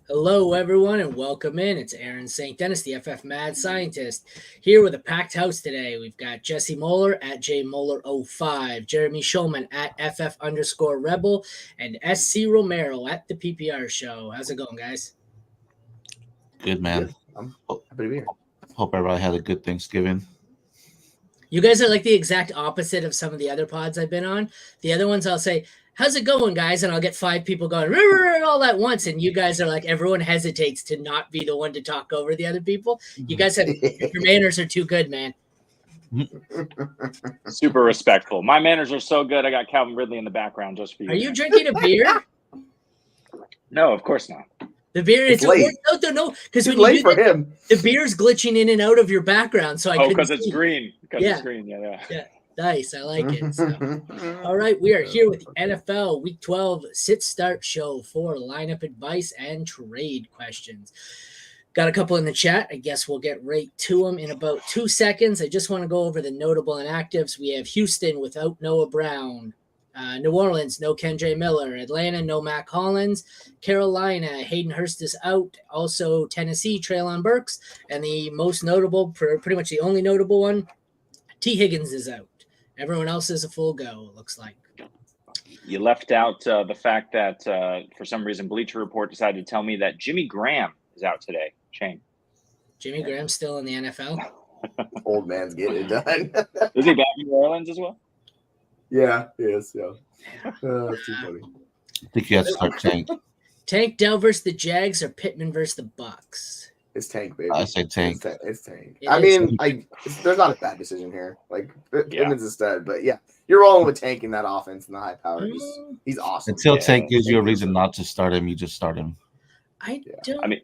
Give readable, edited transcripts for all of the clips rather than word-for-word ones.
Hello, everyone, and welcome in. It's Aaron St. Dennis, the FF Mad Scientist, here with a packed house today. We've got Jesse Moeller at JMoeller05, Jeremy Schulman at FF_Rebel, and SC Romero at the PPR Show. How's it going, guys? Good, man. Good. I'm happy to be here. Hope everybody had a good Thanksgiving. You guys are like the exact opposite of some of the other pods I've been on. The other ones I'll say, how's it going, guys? And I'll get 5 people going all at once. And you guys are like, everyone hesitates to not be the one to talk over the other people. You guys have, your manners are too good, man. Super respectful. My manners are so good. I got Calvin Ridley in the background just for you. Are you drinking a beer? No, of course not. The beer, it's late. No, because when late you for do that, him. the beer's glitching in and out of your background. So I couldn't because it's see. green. Because Yeah. it's green. Yeah. Nice. I like it. So. All right. We are here with the NFL Week 12 sit-start show for lineup advice and trade questions. Got a couple in the chat. I guess we'll get right to them in about 2 seconds. I just want to go over the notable inactives. We have Houston without Noah Brown. New Orleans, no Kendre Miller. Atlanta, no Mac Hollins. Carolina, Hayden Hurst is out. Also, Tennessee, Treylon Burks. And the most notable, pretty much the only notable one, T. Higgins is out. Everyone else is a full go, it looks like. You left out the fact that for some reason Bleacher Report decided to tell me that Jimmy Graham is out today. Shame. Jimmy Graham's still in the NFL? Old man's getting it done. Is he back in New Orleans as well? Yeah, he is. Yeah. That's too funny. I think you have to start Tank. Tank Dell versus the Jags or Pittman versus the Bucks? It's Tank, baby. I say Tank. It's Tank. It I is. mean, there's not a bad decision here. Like, Pittman's a stud, but yeah, you're rolling with Tank in that offense and the high power. He's awesome. Until Tank gives you a reason not to start him, you just start him. I don't. I mean,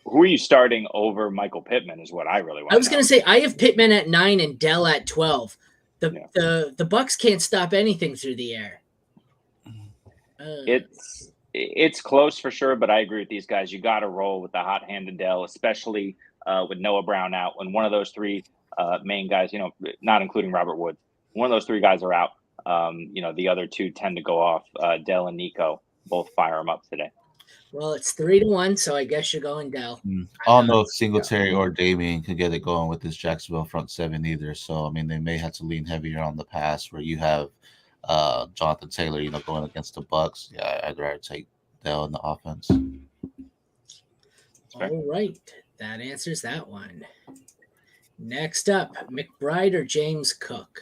who are you starting over Michael Pittman is what I really want. I was going to say I have Pittman at 9 and Dell at 12. The Bucks can't stop anything through the air. It's close for sure, but I agree with these guys. You got to roll with the hot-handed Dell, especially with Noah Brown out. When one of those 3 main guys, not including Robert Woods, one of those 3 guys are out. The other 2 tend to go off. Dell and Nico both fire them up today. Well, it's 3-1, so I guess you're going Dell. I don't know if Singletary or Damien can get it going with this Jacksonville front 7 either. So, I mean, they may have to lean heavier on the pass where you have Jonathan Taylor, going against the Bucks. Yeah, I'd rather take Dell in the offense. All right. That answers that one. Next up, McBride or James Cook?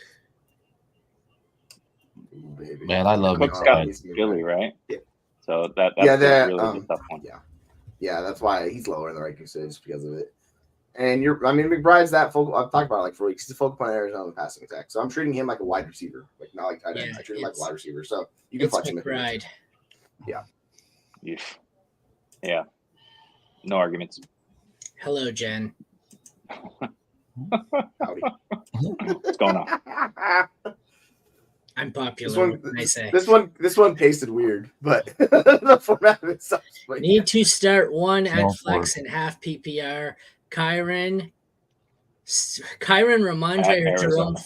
Baby. Man, I love Cook's got McBride. Philly, right? Yeah. So that's a really the tough one. Yeah, that's why he's lower in the rankings just because of it. And McBride's that focal. I've talked about it like for weeks. He's a focal point in Arizona passing attack. So I'm treating him like a wide receiver, like not like tight end. I treat him like a wide receiver. So you can flex him. McBride. Yeah. No arguments. Hello, Jen. Howdy. What's going on? I'm popular. I say This one pasted weird, but the format of itself. Need to start one at Small flex forward. and half PPR. Kyron, Ramondre, or Jerome.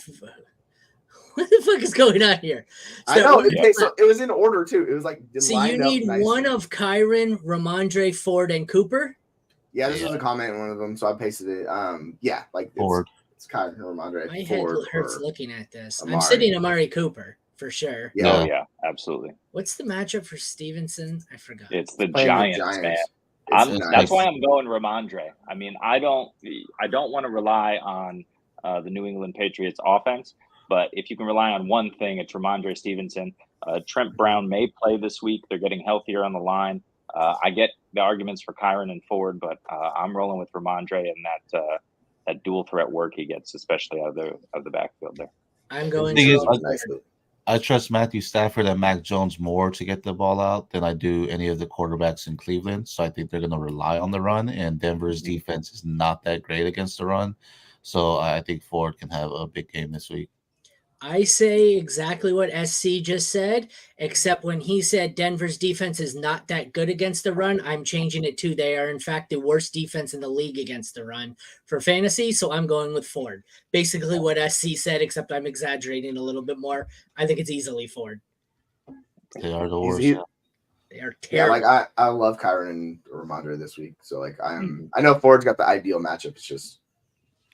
What the fuck is going on here? I know. It was in order too. It was like so you need one of Kyron, Ramondre, Ford, and Cooper. Yeah, this was a comment in one of them, so I pasted it. Yeah, like Ford. It's Kyron Ramondre. My Ford head hurts or looking at this. Amari. I'm sitting Amari Cooper for sure. Yeah. Oh, yeah, absolutely. What's the matchup for Stevenson? I forgot. It's the Playing the Giants, man. It's That's why I'm going Ramondre. I mean, I don't want to rely on the New England Patriots offense, but if you can rely on one thing, it's Ramondre Stevenson. Trent Brown may play this week. They're getting healthier on the line. I get the arguments for Kyron and Ford, but I'm rolling with Ramondre and that dual threat work he gets, especially out of the backfield there. I'm going I trust Matthew Stafford and Mac Jones more to get the ball out than I do any of the quarterbacks in Cleveland. So I think they're going to rely on the run, and Denver's defense is not that great against the run. So I think Ford can have a big game this week. I say exactly what SC just said, except when he said Denver's defense is not that good against the run, I'm changing it to they are, in fact, the worst defense in the league against the run for fantasy, so I'm going with Ford. Basically what SC said, except I'm exaggerating a little bit more. I think it's easily Ford. They are the worst. They are Yeah, terrible. like I love Kyron and Ramondre this week. So like I know Ford's got the ideal matchup. It's just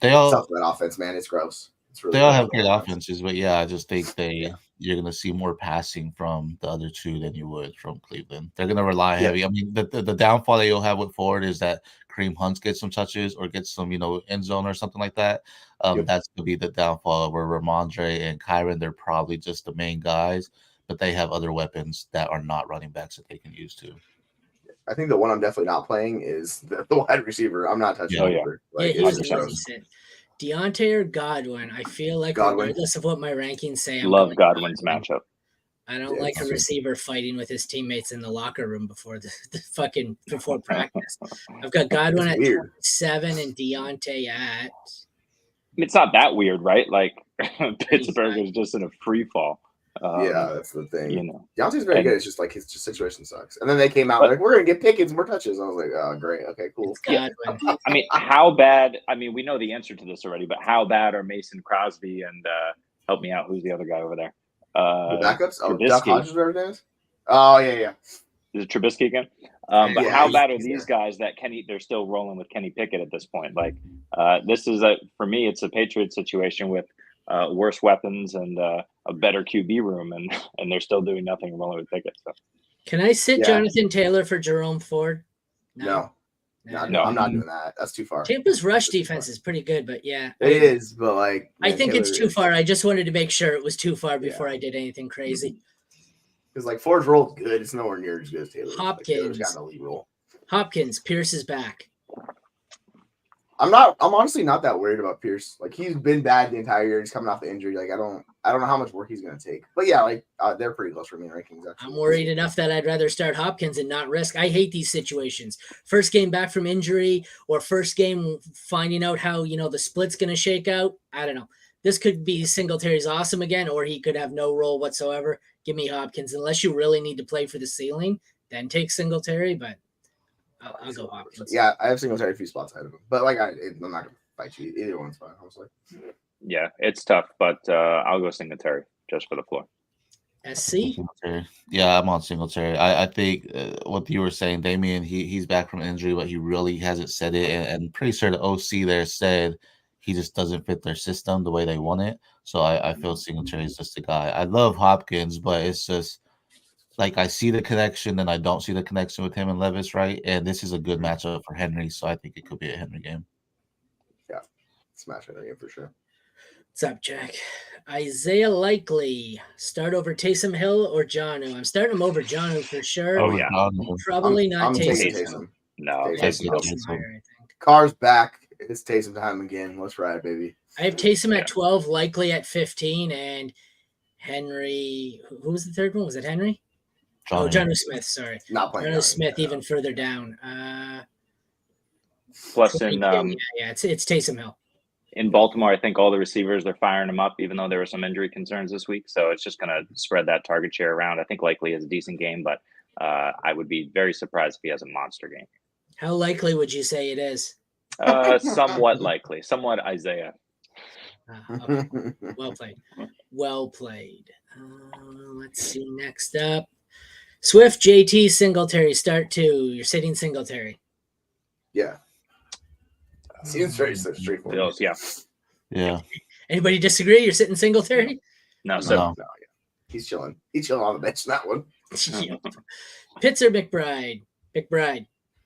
They tough all for that offense, man. It's gross. It's really they all gross have for great that offense. offenses, but yeah, I just think Yeah. you're gonna see more passing from the other two than you would from Cleveland. They're gonna rely Yeah. heavy. I mean, the downfall that you'll have with Ford is that Kareem Hunt gets some touches or gets some, end zone or something like that. Yep. That's gonna be the downfall where Ramondre and Kyron, they're probably just the main guys, but they have other weapons that are not running backs that they can use too. I think the one I'm definitely not playing is the wide receiver. I'm not touching Yeah. Cooper. Like, he was it's an gross. easy sit. Deontay or Godwin? I feel like Godwin. regardless of what my rankings say, I'm Love going Godwin's Godwin. matchup. I don't like a receiver fighting with his teammates in the locker room before before practice. I've got Godwin at 27 and Deontay at. It's not that weird, right? Like Pittsburgh is just in a free fall. Yeah, that's the thing. Deontay's very good. It's just like his situation sucks. And then they came out like, we're gonna get Pickens more touches. I was like, oh great, okay, cool. Yeah. I mean, how bad? I mean, we know the answer to this already, but how bad are Mason Crosby and help me out? Who's the other guy over there? The backups? Oh, Trubisky. Duck Hodges, whatever it is. Oh yeah. Is it Trubisky again? But Yeah, how bad are he's these there. guys that they're still rolling with Kenny Pickett at this point? Like, this is for me, it's a Patriot situation with worse weapons and a better QB room, and they're still doing nothing and rolling with Pickett. So. Can I sit Jonathan Taylor for Jerome Ford? No, I'm not doing that. That's too far. Tampa's rush defense is pretty good, but yeah, it is. But like, I think Taylor it's too far. I just wanted to make sure it was too far before I did anything crazy. Because like Ford's roll is good, it's nowhere near as good as Taylor. Hopkins, like, Taylor's got an elite roll. Hopkins, Pierce is back. I'm honestly not that worried about Pierce. Like he's been bad the entire year. He's coming off the injury. Like I don't know how much work he's gonna take. But yeah, like they're pretty close for me in rankings. Actually. I'm worried enough that I'd rather start Hopkins and not risk. I hate these situations. First game back from injury or first game finding out how the split's gonna shake out. I don't know. This could be Singletary's awesome again, or he could have no role whatsoever. Give me Hopkins. Unless you really need to play for the ceiling, then take Singletary, but I'll go Hopkins. Yeah, I have Singletary a few spots ahead of him. But like I'm not gonna fight you. Either one's fine, honestly. Yeah, it's tough, but I'll go Singletary just for the floor. SC? Yeah, I'm on Singletary. I think what you were saying, Damien, he's back from injury, but he really hasn't said it. And pretty sure the OC there said he just doesn't fit their system the way they want it. So I feel Singletary is just the guy. I love Hopkins, but it's just like I see the connection and I don't see the connection with him and Levis, right? And this is a good matchup for Henry, so I think it could be a Henry game. Yeah, smash Henry game for sure. What's up, Jack? Isaiah Likely, start over Taysom Hill or Jonnu? I'm starting him over Jonnu for sure. Oh yeah, probably not Taysom. No, Taysom. Carr's back. It's Taysom time again. Let's ride, baby. I have Taysom at 12, Likely at 15, and Henry. Who was the third one? Was it Henry? Jonnu Smith. Sorry, not playing. Jonnu Smith even further down. Plus in it's Taysom Hill. In Baltimore, I think all the receivers, they're firing him up, even though there were some injury concerns this week. So it's just going to spread that target share around. I think Likely is a decent game, but I would be very surprised if he has a monster game. How likely would you say it is? Somewhat likely. Somewhat Isaiah. Okay. Well played. Let's see. Next up. Swift, JT, Singletary, start 2. You're sitting Singletary. Yeah. Seems very straightforward. Yeah. Anybody disagree? You're sitting Singletary? No. Yeah. He's chilling. He's chilling on the bench in that one. Pitts or McBride?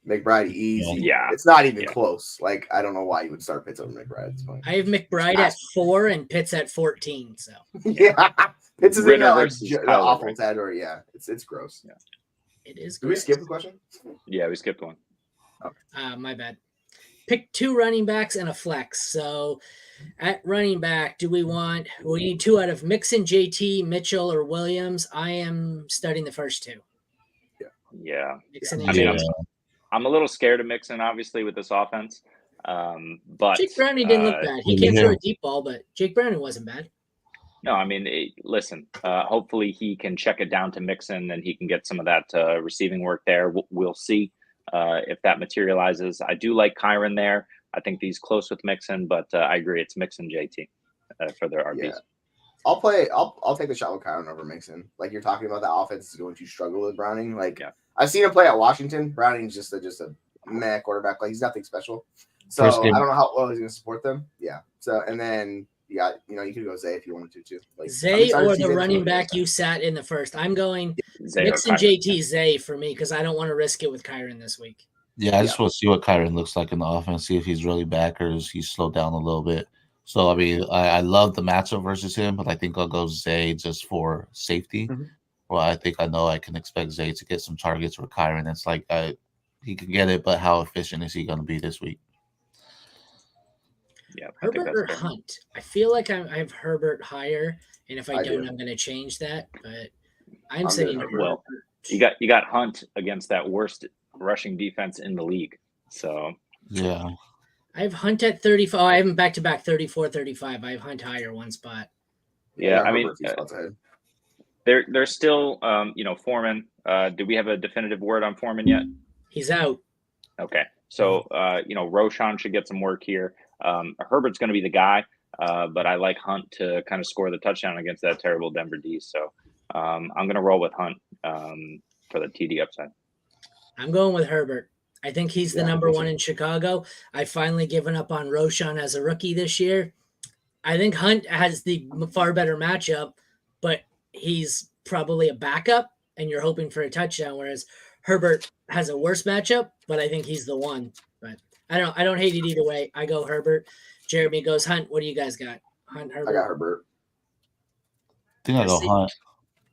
McBride easy. Yeah. It's not even close. Like, I don't know why you would start Pitts over McBride at this point. I have McBride at 4 and Pitts at 14. So yeah. Pitts is in the awful category. Yeah. It's gross. Yeah. It is gross. Did we skip a question? Yeah, we skipped one. Okay. My bad. Pick 2 running backs and a flex. So at running back, we need 2 out of Mixon, JT, Mitchell, or Williams. I am starting the first 2. Yeah. Mixon I mean, I'm a little scared of Mixon, obviously, with this offense. But Jake Browning didn't look bad. He can't throw a deep ball, but Jake Browning wasn't bad. No, I mean, listen, hopefully he can check it down to Mixon and he can get some of that receiving work there. We'll see if that materializes. I do like Kyron there. I think he's close with Mixon, but I agree. It's Mixon JT for their RBs. Yeah. I'll take the shot with Kyron over Mixon. Like you're talking about, the offense is going to struggle with Browning. Like I've seen him play at Washington. Browning's just a meh quarterback. Like he's nothing special. So First I game. don't know how well he's going to support them. Yeah. So and then you got you could go Zay if you wanted to too. Like Zay or the running back you sat in the first. I'm going Mixon JT Zay for me because I don't want to risk it with Kyron this week. Yeah, I just want to see what Kyron looks like in the offense, see if he's really back or is he slowed down a little bit. So, I mean, I love the matchup versus him, but I think I'll go Zay just for safety. Mm-hmm. Well, I think I know I can expect Zay to get some targets for Kyron. It's like he can get it, but how efficient is he going to be this week? Yeah, Herbert or Hunt? I feel like I have Herbert higher, and if I don't, I'm going to change that. But I'm saying well, you got Hunt against that worst rushing defense in the league. So yeah, I have Hunt at 35. Oh, I have him back to back 34-35. I have Hunt higher one spot. Yeah, I mean, they're still Foreman. Do we have a definitive word on Foreman yet? He's out. Okay, so Roshan should get some work here. Herbert's going to be the guy, but I like Hunt to kind of score the touchdown against that terrible Denver D. So I'm going to roll with Hunt for the TD upside. I'm going with Herbert. I think he's the number one in Chicago. I've finally given up on Roshan as a rookie this year. I think Hunt has the far better matchup, but he's probably a backup, and you're hoping for a touchdown, whereas Herbert has a worse matchup, but I think he's the one. But I don't hate it either way. I go Herbert. Jeremy goes Hunt. What do you guys got? Hunt, Herbert? I got Herbert. I think I go Hunt.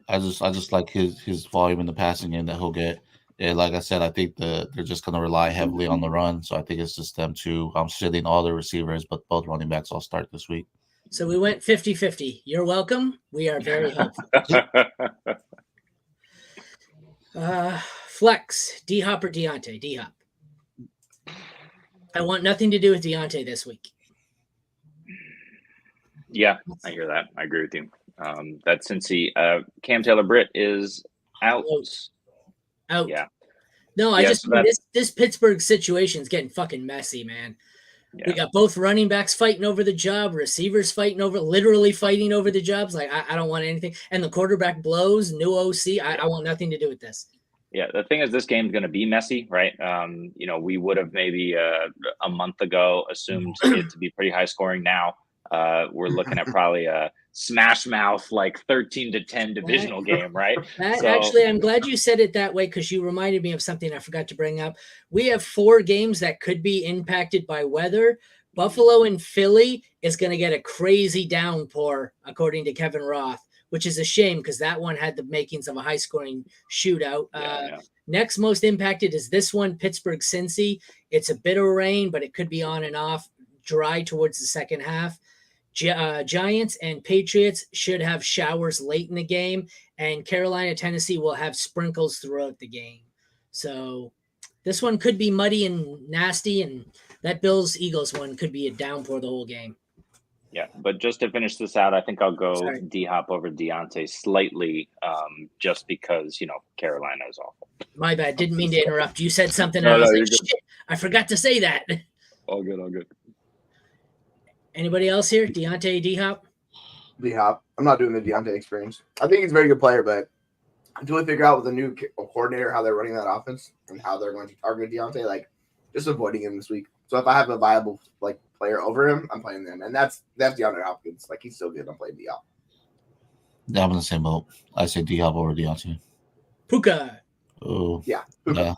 I just like his volume in the passing game that he'll get. Yeah, like I said, I think they're just going to rely heavily on the run. So I think it's just them two. I'm sitting all the receivers, but both running backs all start this week. So we went 50-50. You're welcome. We are very helpful. Flex, D-Hop or Deontay? D-Hop. I want nothing to do with Deontay this week. Yeah, I hear that. I agree with you. That's Cincy. Cam Taylor-Britt is out. Out. Yeah. No, I just this Pittsburgh situation is getting fucking messy, man. Yeah. We got both running backs fighting over the job, receivers literally fighting over the jobs. Like I don't want anything. And the quarterback blows, new OC. I want nothing to do with this. Yeah, the thing is, this game's going to be messy, right? We would have maybe a month ago assumed it to be pretty high scoring. Now we're looking at probably a smash mouth like 13-10 divisional game, right? Actually, I'm glad you said it that way because you reminded me of something I forgot to bring up. We have 4 games that could be impacted by weather. Buffalo and Philly is going to get a crazy downpour, according to Kevin Roth, which is a shame because that one had the makings of a high-scoring shootout. Next most impacted is this one, Pittsburgh-Cincy. It's a bit of rain, but it could be on and off, dry towards the second half. Giants and Patriots should have showers late in the game, and Carolina, Tennessee will have sprinkles throughout the game. So this one could be muddy and nasty, and that Bills-Eagles one could be a downpour the whole game. Yeah, but just to finish this out, I think I'll go D-Hop over Deontay slightly, just because, Carolina is awful. My bad. Didn't mean to interrupt. You said something, and I was like, shit, I forgot to say that. All good. Anybody else here? Deontay, D-Hop? D-Hop. I'm not doing the Deontay experience. I think he's a very good player, but until we figure out with the new coordinator how they're running that offense and how they're going to target Deontay, just avoiding him this week. So if I have a viable player over him, I'm playing them, and that's DeAndre Hopkins. He's still good. I'm playing D-Hop. Yeah, I'm in the same boat. I say D-Hop over Deontay. Puka. Oh yeah, Puka. Yeah.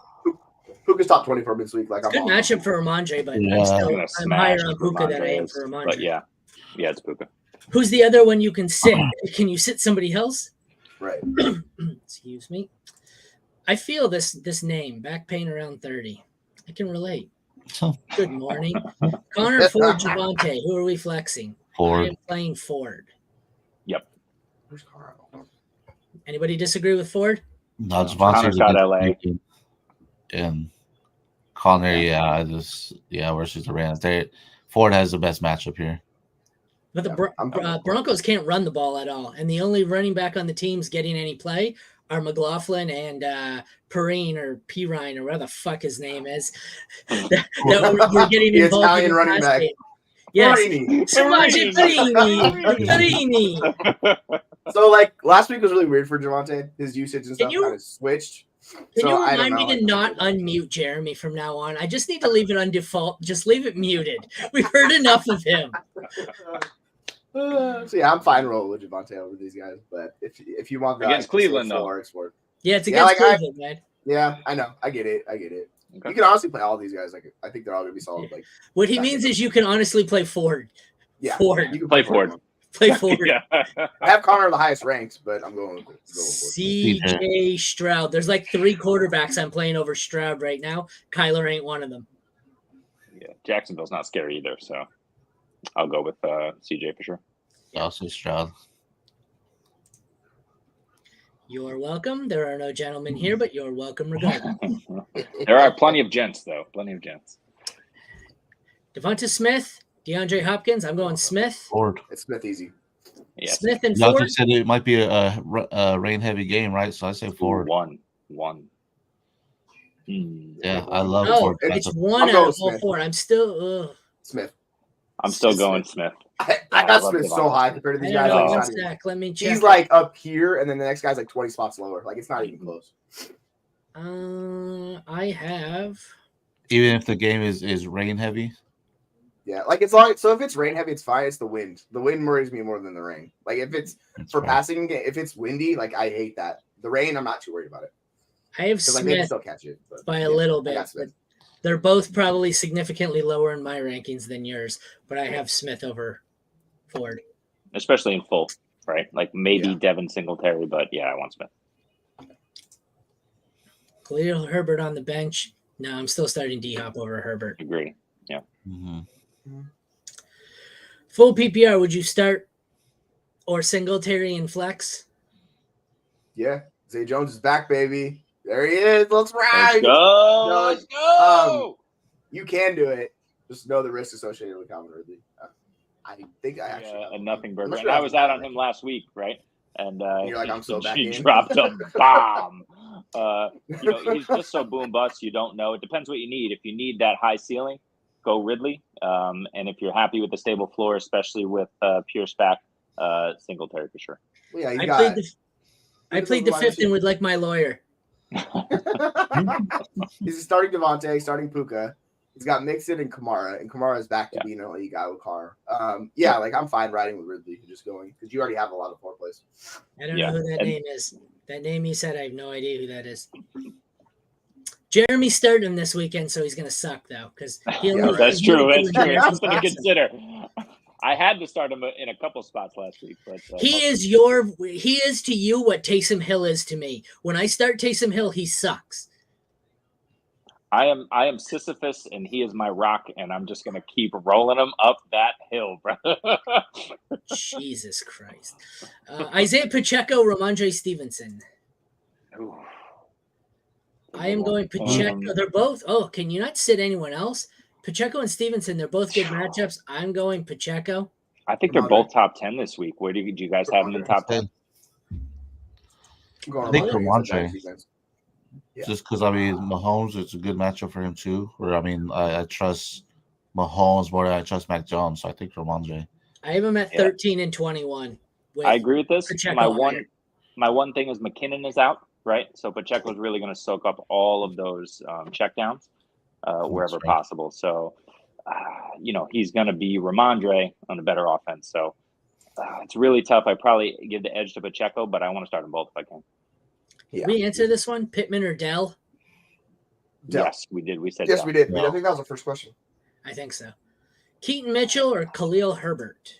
Puka's top 24 this week. Good matchup for Ramondre, but I'm higher on Puka than I am for Ramondre. But yeah, it's Puka. Who's the other one you can sit? Can you sit somebody else? Right. Excuse me. I feel this name, back pain around 30. I can relate. Good morning. Connor, Ford, Javonte. Who are we flexing? Ford. I am playing Ford. Yep. Where's Connor? Anybody disagree with Ford? No, Javonte's got LA. And Connor, versus the Rams. Ford has the best matchup here. But the Broncos can't run the ball at all. And the only running back on the teams getting any play are McLaughlin and Perrine or Pirine or whatever the fuck his name is. that we're getting involved Italian in running back. Game. Yes. Perini. So last week was really weird for Javonte. His usage and stuff kind of switched Can you remind me to not unmute Jeremy from now on? I just need to leave it on default. Just leave it muted. We've heard enough of him. So yeah, I'm fine rolling with Javonte over these guys, but if you want against Cleveland though, yeah, it's against Cleveland, man. Yeah, I know, I get it. Okay. You can honestly play all these guys. Like I think they're all gonna be solid. Like what he means is you can honestly play Ford. Yeah, Ford. You can play Ford. Play Ford. Yeah. I have Connor the highest ranks, but I'm going with CJ Stroud. There's like 3 quarterbacks I'm playing over Stroud right now. Kyler ain't one of them. Yeah, Jacksonville's not scary either, so I'll go with CJ for sure. Also Stroud. You're welcome. There are no gentlemen here, but you're welcome regardless. There are plenty of gents, though. Plenty of gents. Devonta Smith, DeAndre Hopkins. I'm going Smith. Ford. It's Smith easy. Yes. Smith and Y'all Ford. just said it might be a rain-heavy game, right? So I say Ford. One. Yeah, I love Ford. It's one out of all 4. I'm still Smith. I'm still going Smith. I got Smith so high compared to these guys. One sec. Let me check. He's like up here, and then the next guy's like 20 spots lower. Like it's not even close. I have. Even if the game is rain heavy. Yeah, like it's long. So if it's rain heavy, it's fine. It's the wind. The wind worries me more than the rain. Like if it's for passing, if it's windy, like I hate that. The rain, I'm not too worried about it. I have Smith they can still catch it by a little bit. They're both probably significantly lower in my rankings than yours, but I have Smith over Ford. Especially in full, right? Like maybe Devin Singletary, but yeah, I want Smith. Khalil Herbert on the bench. No, I'm still starting D-Hop over Herbert. Agree. Yeah. Mm-hmm. Full PPR, would you start or Singletary and flex? Yeah. Zay Jones is back, baby. There he is. Let's ride. Let's go. Let's go. You can do it. Just know the risk associated with Calvin Ridley. I think I actually a nothing burger. And I was out on him last week, right? And you're like, I'm so back he in. dropped a bomb. He's just so boom bust. You don't know. It depends what you need. If you need that high ceiling, go Ridley. And if you're happy with the stable floor, especially with Pierce back, Singletary for sure. Well, yeah, I played the fifth and would like my lawyer. He's starting Devontae, starting Puka. He's got Mixon and Kamara's back to being an elite guy with Carr. Like I'm fine riding with Ridley, just going because you already have a lot of floor plays. I don't know who that name is. That name you said, I have no idea who that is. Jeremy started him this weekend, so he's gonna suck though, because that's true. That's true. It's something to consider. I had to start him in a couple spots last week, but he is to you what Taysom Hill is to me. When I start Taysom Hill, he sucks. I am Sisyphus, and he is my rock, and I'm just gonna keep rolling him up that hill, bro. Jesus Christ, Isaiah Pacheco, Ramondre Stevenson. Ooh. I am going Pacheco. They're both. Oh, can you not sit anyone else? Pacheco and Stevenson, they're both good matchups. I'm going Pacheco. I think they're both top 10 this week. Where do you guys have them in top 10? I think Ramondre. Just because, Mahomes, it's a good matchup for him too. Where, I trust Mahomes more than I trust Mac Jones. So I think Ramondre. I have him at 13 and 21. I agree with this. My one thing is McKinnon is out, right? So Pacheco is really going to soak up all of those checkdowns. Wherever possible. So, he's going to be Ramondre on a better offense. So, it's really tough. I probably give the edge to Pacheco, but I want to start them both if I can. Yeah. Did we answer this one? Pittman or Dell? Yes, we did. We said yes, Dell. we did. I think that was the first question. I think so. Keaton Mitchell or Khalil Herbert?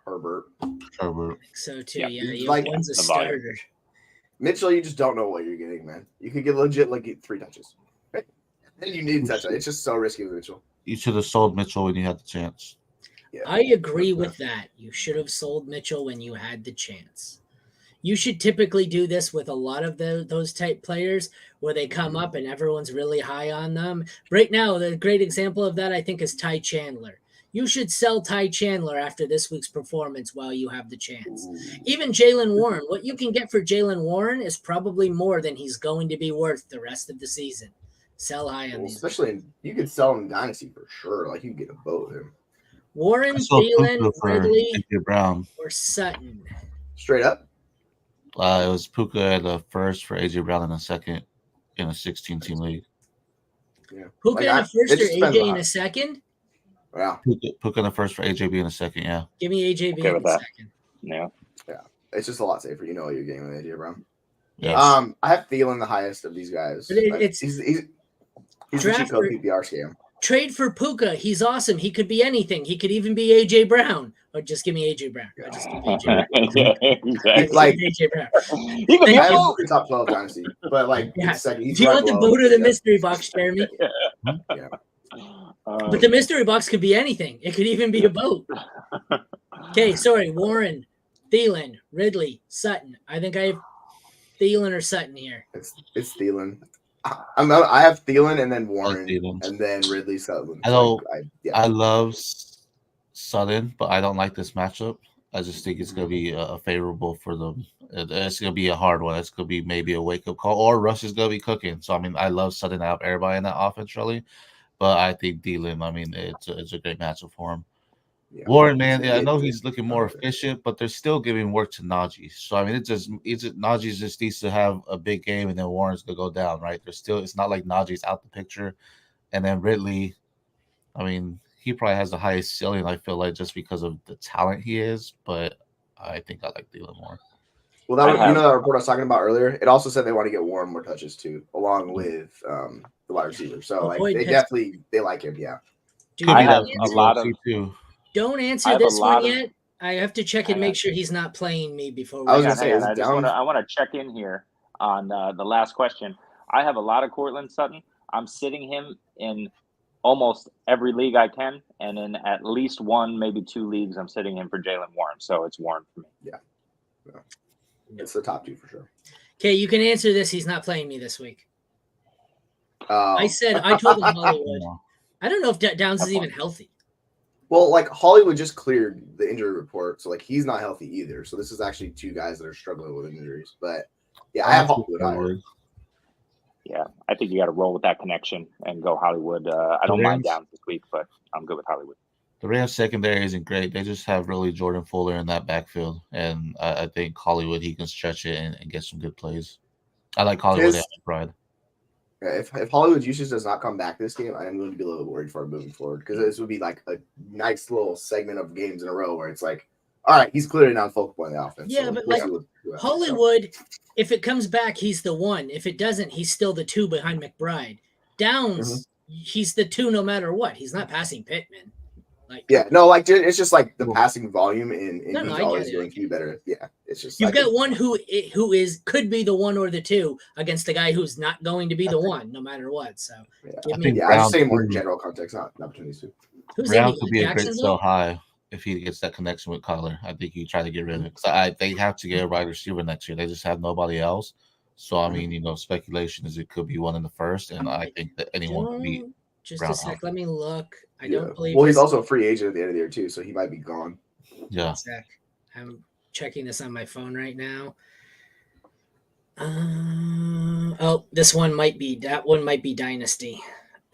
Herbert. I think so too. Yeah, one's a starter. Mitchell, you just don't know what you're getting, man. You could get legit 3 touches. And you need touch. It's just so risky with Mitchell. You should have sold Mitchell when you had the chance. Yeah. I agree with that. You should have sold Mitchell when you had the chance. You should typically do this with a lot of those type players where they come up and everyone's really high on them. Right now, the great example of that, I think, is Ty Chandler. You should sell Ty Chandler after this week's performance while you have the chance. Ooh. Even Jaylen Warren, what you can get for Jaylen Warren is probably more than he's going to be worth the rest of the season. Sell high on these. Especially, you could sell him in Dynasty for sure. Like, you can get a boat of him. Warren, Thielen, Ridley, Brown, or Sutton. Straight up? It was Puka at the first for AJ Brown in the second. in a 16-team league. Yeah. Puka in the first or AJ in a second? Yeah. Puka in the first for AJB in a second, yeah. Give me AJB in the second. Yeah. Yeah. It's just a lot safer. You know what you're getting with AJ Brown. Yes. I have Thielen the highest of these guys. He's the cheat code PPR scam. Trade for Puka. He's awesome. He could be anything. He could even be AJ Brown. Or just give me AJ Brown. Just give me AJ Brown. Yeah, exactly. Like AJ Brown. He could be I have the top 12 dynasty, but like second, he's do you right want the below. boat or the mystery box, Jeremy? Yeah. But the mystery box could be anything. It could even be a boat. Okay, sorry. Warren, Thielen, Ridley, Sutton. I think I have Thielen or Sutton here. It's Thielen. I have Thielen and then Warren and then Ridley Sutton. I love Sutton, but I don't like this matchup. I just think it's going to be favorable for them. It's going to be a hard one. It's going to be maybe a wake-up call, or Rush is going to be cooking. So, I mean, I love Sutton out of everybody in that offense, really. But I think Thielen, I mean, it's a great matchup for him. Yeah. Warren, man, I know he's looking more efficient, but they're still giving work to Najee. So I mean, Najee just needs to have a big game, and then Warren's gonna go down, right? It's not like Najee's out the picture, and then Ridley, I mean, he probably has the highest ceiling. I feel like just because of the talent he is, but I think I like Thielen more. Well, that report I was talking about earlier. It also said they want to get Warren more touches too, along with the wide receiver. So they like him. Yeah, I have a lot of. Don't answer this one yet. I have to check and make sure he's not playing me before. I want to check in here on the last question. I have a lot of Courtland Sutton. I'm sitting him in almost every league I can, and in at least one, maybe two leagues, I'm sitting him for Jalen Warren. So it's Warren for me. Yeah. It's the top two for sure. Okay, you can answer this. He's not playing me this week. I told him Hollywood. I don't know if Downs is even healthy. Well, like Hollywood just cleared the injury report, so like he's not healthy either. So this is actually two guys that are struggling with injuries. But yeah, I have Hollywood. Yeah, I think you got to roll with that connection and go Hollywood. I don't mind Downs this week, but I'm good with Hollywood. The Rams secondary isn't great. They just have really Jordan Fuller in that backfield, and I think Hollywood, he can stretch it and get some good plays. I like Hollywood and McBride. If Hollywood's usage does not come back this game, I'm going to be a little worried for him moving forward, because this would be like a nice little segment of games in a row where it's like, all right, he's clearly not focal point in the offense. Yeah, so but like Hollywood, if it comes back, he's the one. If it doesn't, he's still the two behind McBride. Downs, he's the two no matter what. He's not passing Pittman. It's just like the passing volume in he's always going to be better. Yeah, it's just you've got one who could be the one or the two against the guy who's not going to be the one no matter what. So I'm just saying more in general context, not opportunities too. Brown could be a great sell high if he gets that connection with Kyler. I think he try to get rid of it because they have to get a wide receiver next year. They just have nobody else. So I mean, speculation is it could be one in the first, and I think that anyone could be. Just Brown a sec. Let me look. I don't believe. Well, he's also a free agent at the end of the year too, so he might be gone. Yeah. I'm checking this on my phone right now. This one might be Dynasty.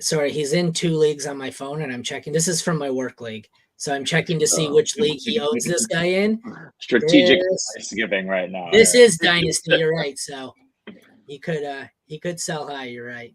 Sorry, he's in two leagues on my phone, and I'm checking. This is from my work league, so I'm checking to see which league he owns this guy in. Strategic Thanksgiving right now. This is Dynasty. You're right. So he could sell high. You're right.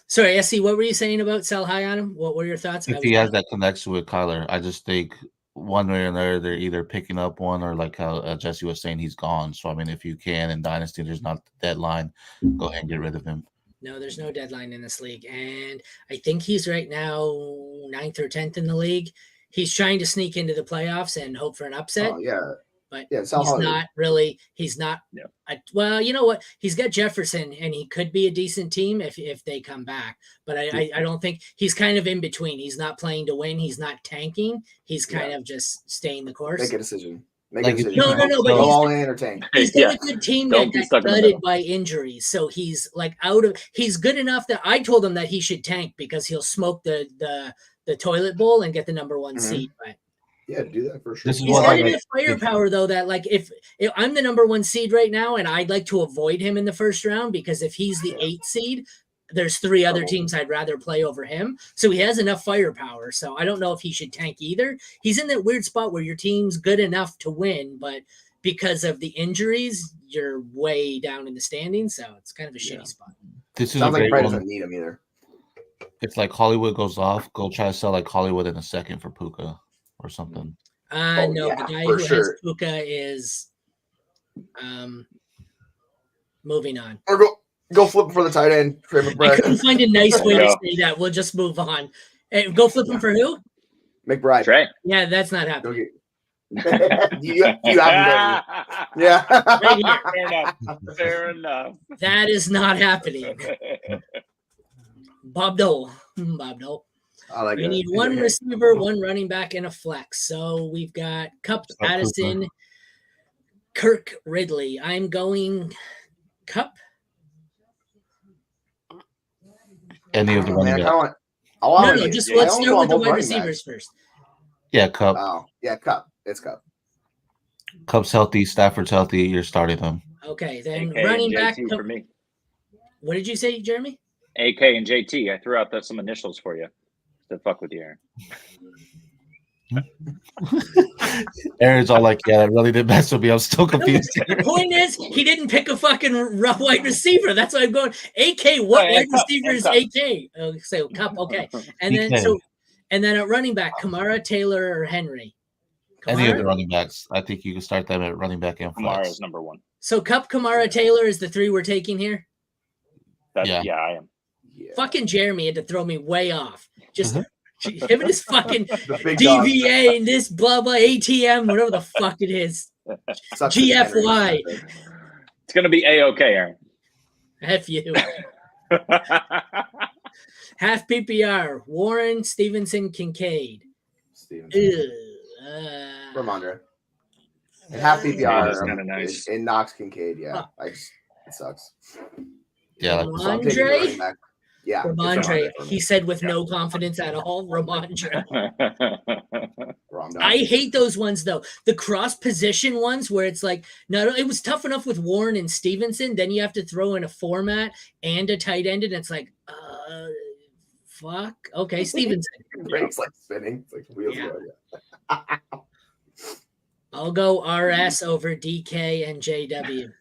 Sorry, SC, what were you saying about sell high on him? What were your thoughts? If he has that connection with Kyler, I just think one way or another, they're either picking up one or like how Jesse was saying, he's gone. So, I mean, if you can in Dynasty, there's not the deadline, go ahead and get rid of him. No, there's no deadline in this league. And I think he's right now 9th or 10th in the league. He's trying to sneak into the playoffs and hope for an upset. Oh, yeah. But he's not really. He's not. Yeah. Well, you know what? He's got Jefferson, and he could be a decent team if they come back. But I don't think he's kind of in between. He's not playing to win. He's not tanking. He's kind of just staying the course. Make a decision. No. But go all in or tank. He's got a good team that got gutted by injuries, so he's like He's good enough that I told him that he should tank because he'll smoke the toilet bowl and get the number one seed. But yeah, do that for sure. He's got enough firepower, though, that like if I'm the number one seed right now, and I'd like to avoid him in the first round because if he's the 8th seed, there's 3 other teams I'd rather play over him. So he has enough firepower. So I don't know if he should tank either. He's in that weird spot where your team's good enough to win, but because of the injuries, you're way down in the standings, so it's kind of a shitty spot. This is Sounds a like great Brett one. doesn't need him either. If like Hollywood goes off, go try to sell like Hollywood in a second for Puka or something. No, yeah, the guy for who sure. has Puka is moving on. Or go flip him for the tight end, Trey I McBride. couldn't find a nice way to say that. We'll just move on. Hey, go flip him for who? McBride. Trey. Yeah, that's not happening. you have him, yeah. Right here. Fair enough. Fair enough. That is not happening. Bob Dole. I like We it. need one receiver, one running back, and a flex. So we've got Cup, Addison, Kirk, Ridley. I'm going Cup. Any of the running backs. No, just let's start with the wide receivers first. Yeah, Cup. Oh, yeah, Cup. It's Cup. Cup's healthy. Stafford's healthy. You're starting them. Okay, then AK running back. for me. What did you say, Jeremy? AK and JT. I threw out some initials for you to fuck with you, Aaron. Aaron's all like, yeah, that really didn't mess with me. I'm still confused. The point is, he didn't pick a fucking rough wide receiver. That's why I'm going. AK, what wide receiver is AK? Oh, so Cup, okay. And then at running back, Kamara, Taylor, or Henry. Any of the running backs. I think you can start them at running back and flex. Kamara is number one. So Cup, Kamara, Taylor is the three we're taking here? Yeah, I am. Yeah. Fucking Jeremy had to throw me way off. Just him and his fucking DVA DVA and this blah blah ATM, whatever the fuck it is. GFY. It's gonna be A-OK, Aaron. F you. Half PPR. Warren, Stevenson, Kincaid. Ramondre. And half PPR That's kinda nice. in Knox Kincaid. Yeah, it sucks. Yeah, Ramondre. Yeah, Ramondre. He said with no confidence at all. Ramondre. I hate those ones though. The cross position ones where it's like, no, it was tough enough with Warren and Stevenson. Then you have to throw in a format and a tight end, and it's like, fuck. Okay, Stevenson. It's like spinning. It's like wheels. Yeah. I'll go RS over DK and JW.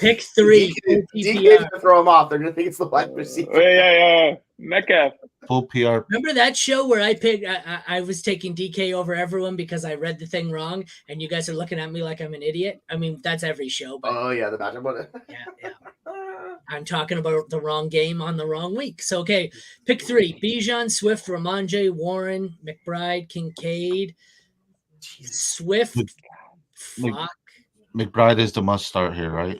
Pick three. DK's gonna throw him off. They're gonna think it's the wide receiver. Yeah. Metcalf. Full PR. Remember that show where I picked? I was taking DK over everyone because I read the thing wrong, and you guys are looking at me like I'm an idiot. I mean, that's every show. But oh yeah, the matchup one. Yeah. I'm talking about the wrong game on the wrong week. So okay, pick three: Bijan, Swift, Ramondre, Warren, McBride, Kincaid, Swift. Fuck. McBride is the must start here, right?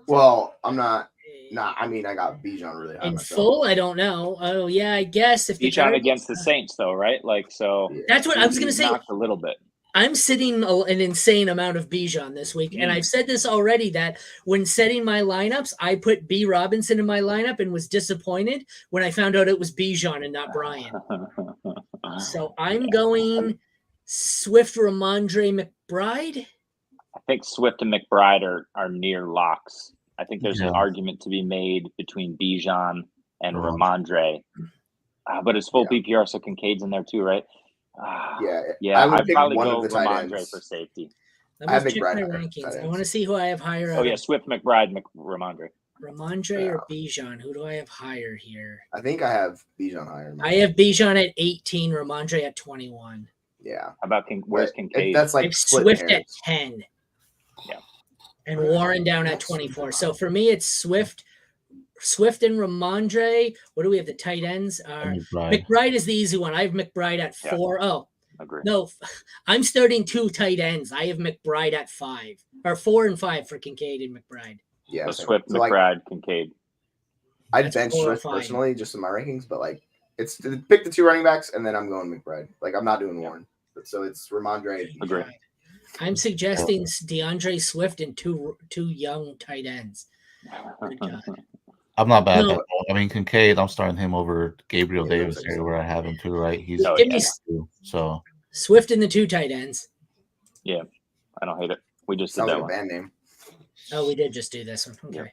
Well, I'm not. I mean, I got Bijan really high in myself. full. I don't know. Oh yeah, I guess if Bijan against the Saints, though, right? Like so. Yeah. That's what I was gonna say. Knocked a little bit. I'm sitting an insane amount of Bijan this week, and I've said this already that when setting my lineups, I put B. Robinson in my lineup and was disappointed when I found out it was Bijan and not Brian. So I'm going Swift, Ramondre, McBride. I think Swift and McBride are near locks. I think there's an argument to be made between Bijan and Ramondre, but it's full PPR, so Kincaid's in there too, right? Yeah. I'd probably go Ramondre for safety. Let me check my rankings. I want to see who I have higher. Oh yeah, Swift, McBride, Ramondre. Ramondre or Bijan? Who do I have higher here? I think I have Bijan higher. I have Bijan at 18, Ramondre at 21. Yeah. How about where's Kincaid? That's like Swift at 10. Yeah. And Warren down at 24. So for me, it's Swift and Ramondre. What do we have? The tight ends are McBride is the easy one. I have McBride at 4. Oh, agree. No, I'm starting 2 tight ends. I have McBride at 5 or 4 and 5 for Kincaid and McBride. Yeah, Swift, McBride, Kincaid. I'd bench Swift personally just in my rankings, but like it's pick the 2 running backs and then I'm going McBride. Like I'm not doing Warren, so it's Ramondre. Agree. I'm suggesting DeAndre Swift and two young tight ends. Good God. I'm not bad. No. I mean, Kincaid, I'm starting him over Gabriel Davis here where I have him too, right? He's so Swift and the 2 tight ends. Yeah, I don't hate it. We just did that like one. A band name. Oh, we did just do this one. Okay.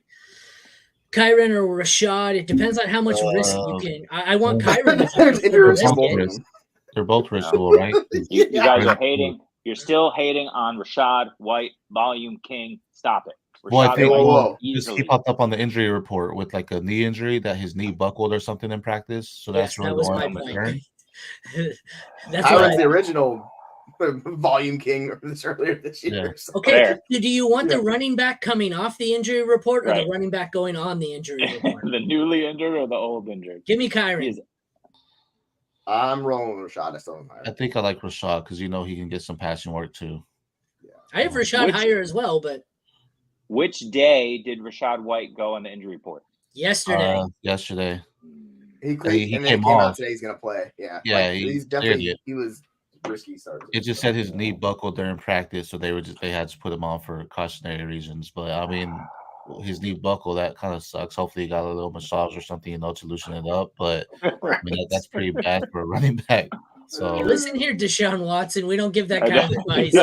Kyron or Rashad. It depends on how much risk you can. I want Kyron. They're both ritual, right? You guys are hating. You're still hating on Rashad White, volume king. Stop it. Well, I think easily. he popped up on the injury report with like a knee injury that his knee buckled or something in practice. So that's that was my point. I was the original volume king earlier this year. Yeah. So. Okay, so do you want the running back coming off the injury report or the running back going on the injury report? The newly injured or the old injured? Give me Kyron. I'm rolling with Rashad. I think I like Rashad because he can get some passing work too. Yeah. I have Rashad higher as well, but which day did Rashad White go on the injury report? Yesterday. Yesterday. He came out today. He's gonna play. Yeah. Yeah. He's definitely he was risky start. It just said his knee buckled during practice, so they had to put him on for cautionary reasons. But I mean, his knee buckle, that kind of sucks. Hopefully, he got a little massage or something, to loosen it up. But I mean, that's pretty bad for a running back. So listen here, Deshaun Watson, we don't give that kind of advice.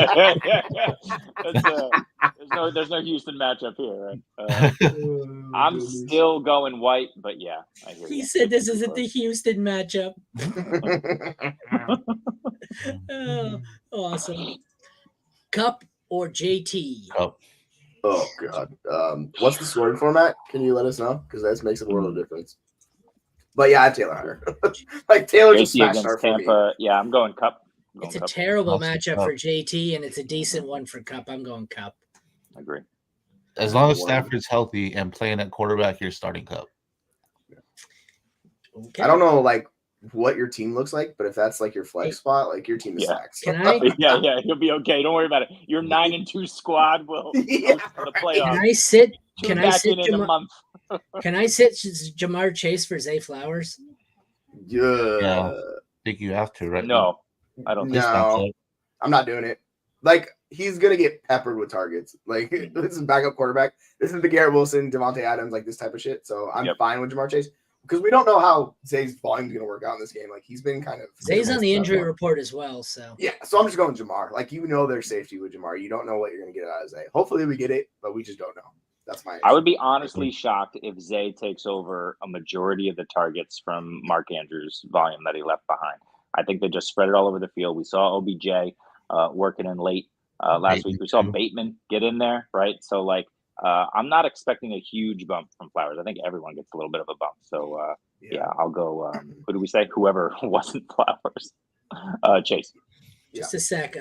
There's no Houston matchup here, right? I'm still going White, but yeah, I hear he said this isn't the Houston matchup. Awesome. Cup or JT? Cup. Oh God. What's the scoring format? Can you let us know? Because that makes a world of difference. But yeah, I have Taylor higher. Like Taylor just smashed against Tampa. Yeah, I'm going Cup. It's a terrible matchup for JT, and it's a decent one for Cup. I'm going Cup. I agree. As long as Stafford's healthy and playing at quarterback, you're starting Cup. Okay. I don't know what your team looks like, but if that's your flex spot, your team is stacked. Can I? Yeah, you'll be okay. Don't worry about it. Your 9-2 squad will for the playoffs. Can I sit? In a month. Can I sit Jamar Chase for Zay Flowers? Yeah. I think you have to, right? No, I don't think so. I'm not doing it. He's gonna get peppered with targets. This is backup quarterback. This is the Garrett Wilson, Devontae Adams, this type of shit. So I'm fine with Jamar Chase because we don't know how Zay's volume is gonna work out in this game. He's been kind of Zay's on the injury report as well. So yeah, so I'm just going Jamar. There's safety with Jamar. You don't know what you're gonna get out of Zay. Hopefully we get it, but we just don't know. That's my issue. I would be honestly shocked if Zay takes over a majority of the targets from Mark Andrews' volume that he left behind. I think they just spread it all over the field. We saw OBJ working in late last week. We saw Bateman get in there, right? So, I'm not expecting a huge bump from Flowers. I think everyone gets a little bit of a bump. So, I'll go. Who do we say? Whoever wasn't Flowers. Chase. Just a sec.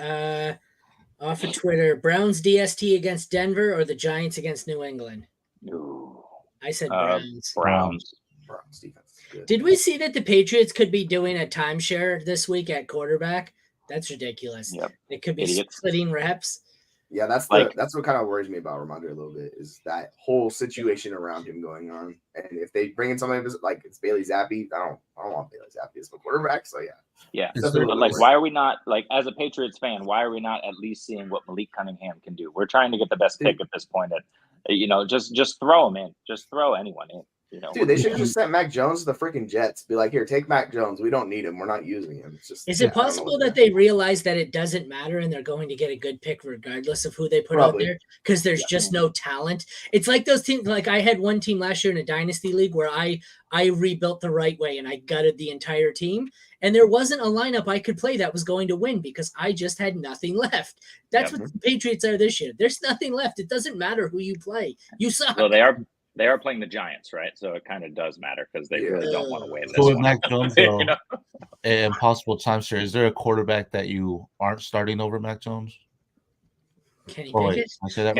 Off of Twitter, Browns DST against Denver or the Giants against New England? Ooh. I said Browns. Browns defense. Good. Did we see that the Patriots could be doing a timeshare this week at quarterback? That's ridiculous. Yep. It could be splitting reps. Yeah, that's what kind of worries me about Ramondre a little bit is that whole situation around him going on. And if they bring in somebody it's Bailey Zappi, I don't want Bailey Zappi as my quarterback. So yeah. But why are we not as a Patriots fan? Why are we not at least seeing what Malik Cunningham can do? We're trying to get the best pick at this point. Just throw him in. Just throw anyone in. Dude, they should have just sent Mac Jones to the freaking Jets. Be like, here, take Mac Jones. We don't need him. We're not using him. It's just. Is it possible that they realize that it doesn't matter and they're going to get a good pick regardless of who they put out there because there's just no talent? It's like those teams. I had one team last year in a dynasty league where I rebuilt the right way and I gutted the entire team, and there wasn't a lineup I could play that was going to win because I just had nothing left. That's what the Patriots are this year. There's nothing left. It doesn't matter who you play. You suck. Well, they are playing the Giants, right? So it kind of does matter because they really don't want to win this so with one. Mac Jones, and possible timeshare, is there a quarterback that you aren't starting over Mac Jones? Kenny Pickett? I say that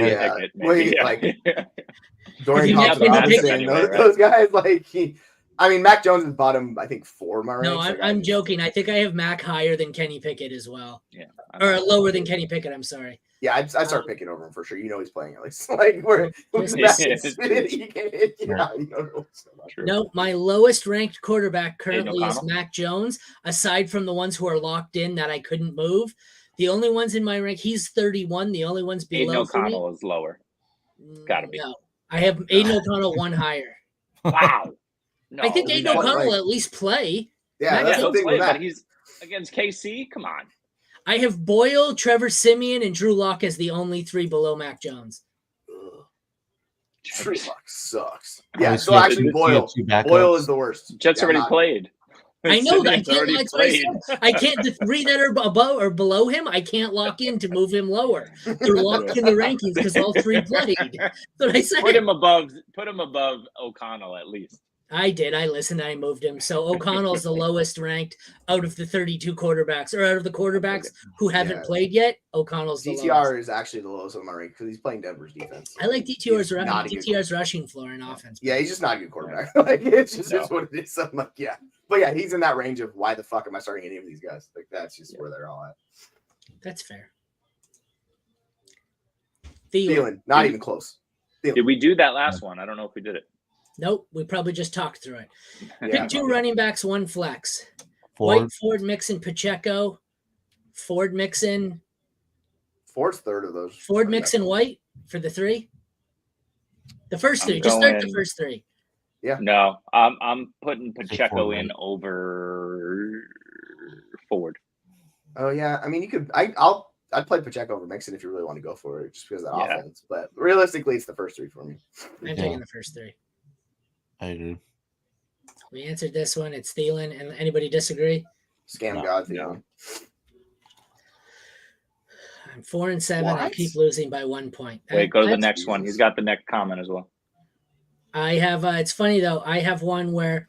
Dorian Thompson, those guys, Mac Jones is bottom, I think, 4 of my ranks. No, I'm joking. I think I have Mac higher than Kenny Pickett as well. Yeah. Or lower than Kenny Pickett, I'm sorry. Yeah, I'd start picking over him for sure. He's playing at least. No, my lowest ranked quarterback currently is Mac Jones, aside from the ones who are locked in that I couldn't move. The only ones in my rank, he's 31. The only ones below Aiden O'Connell is lower. Gotta be. No, I have Aiden O'Connell one higher. Wow. No, I think Aiden O'Connell will at least play. Yeah, that's the thing with that. But he's against KC. Come on. I have Boyle, Trevor Siemian, and Drew Lock as the only 3 below Mac Jones. Drew Lock sucks. Yeah, so actually Boyle is the worst. Jets already played. I know that I Simeon's can't. already That's what I played. said. I can't. The three that are above or below him, I can't lock in to move him lower. They're locked in the rankings because all three played. That's what I said. Put him above O'Connell at least. I did. I listened. I moved him. So O'Connell's the lowest ranked out of the 32 quarterbacks, or out of the quarterbacks who haven't played yet. O'Connell's the DTR lowest. is actually the lowest on my rank because he's playing Denver's defense. I like DTR's rushing floor and offense. Yeah, he's just not a good quarterback. Like it's just is what it is. So I'm like, yeah. But yeah, he's in that range of why the fuck am I starting any of these guys? Like that's just where they're all at. That's fair. Thielen, not even close. Thielen. Did we do that last one? I don't know if we did it. Nope, we probably just talked through it. Yeah, Pick 2 running backs, 1 flex. Ford. White, Ford, Mixon, Pacheco. Ford, Mixon. Ford's third of those. Ford, Mixon, White for the 3. The first 3. Just start the first 3. Yeah. No, I'm putting Pacheco in over Ford. Oh yeah, I mean you could. I'd play Pacheco over Mixon if you really want to go for it, just because of the offense. But realistically, it's the first 3 for me. I'm taking the first 3. I agree. We answered this one. It's Thielen. And anybody disagree? Scam God, Thielen. I'm 4 and 7. What? I keep losing by 1 point. Wait, go to the next one. He's got the next comment as well. I have. It's funny though. I have one where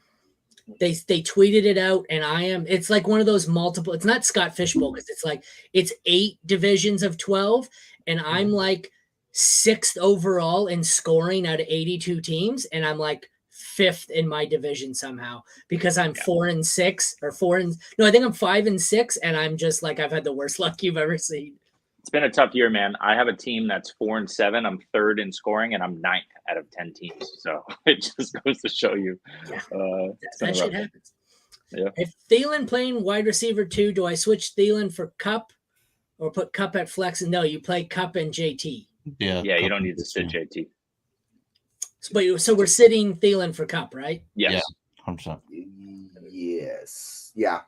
they tweeted it out, and it's like one of those multiple. It's not Scott Fishbowl because it's 8 divisions of 12, and I'm like 6th overall in scoring out of 82 teams, and I'm like 5th in my division somehow because I'm 4 and 6 or 4 and no, I think I'm 5 and 6, and I'm just like I've had the worst luck you've ever seen. It's been a tough year, man. I have a team that's 4 and 7. I'm 3rd in scoring, and I'm 9th out of 10 teams. So it just goes to show you. That shit happens. Yeah. If Thielen playing wide receiver 2, do I switch Thielen for Cup or put Cup at flex? No, you play Cup and JT. Yeah. Yeah, you don't need to sit JT. So we're sitting Thielen for Cup, right? Yes. Yeah, 100%. Yes. Yeah.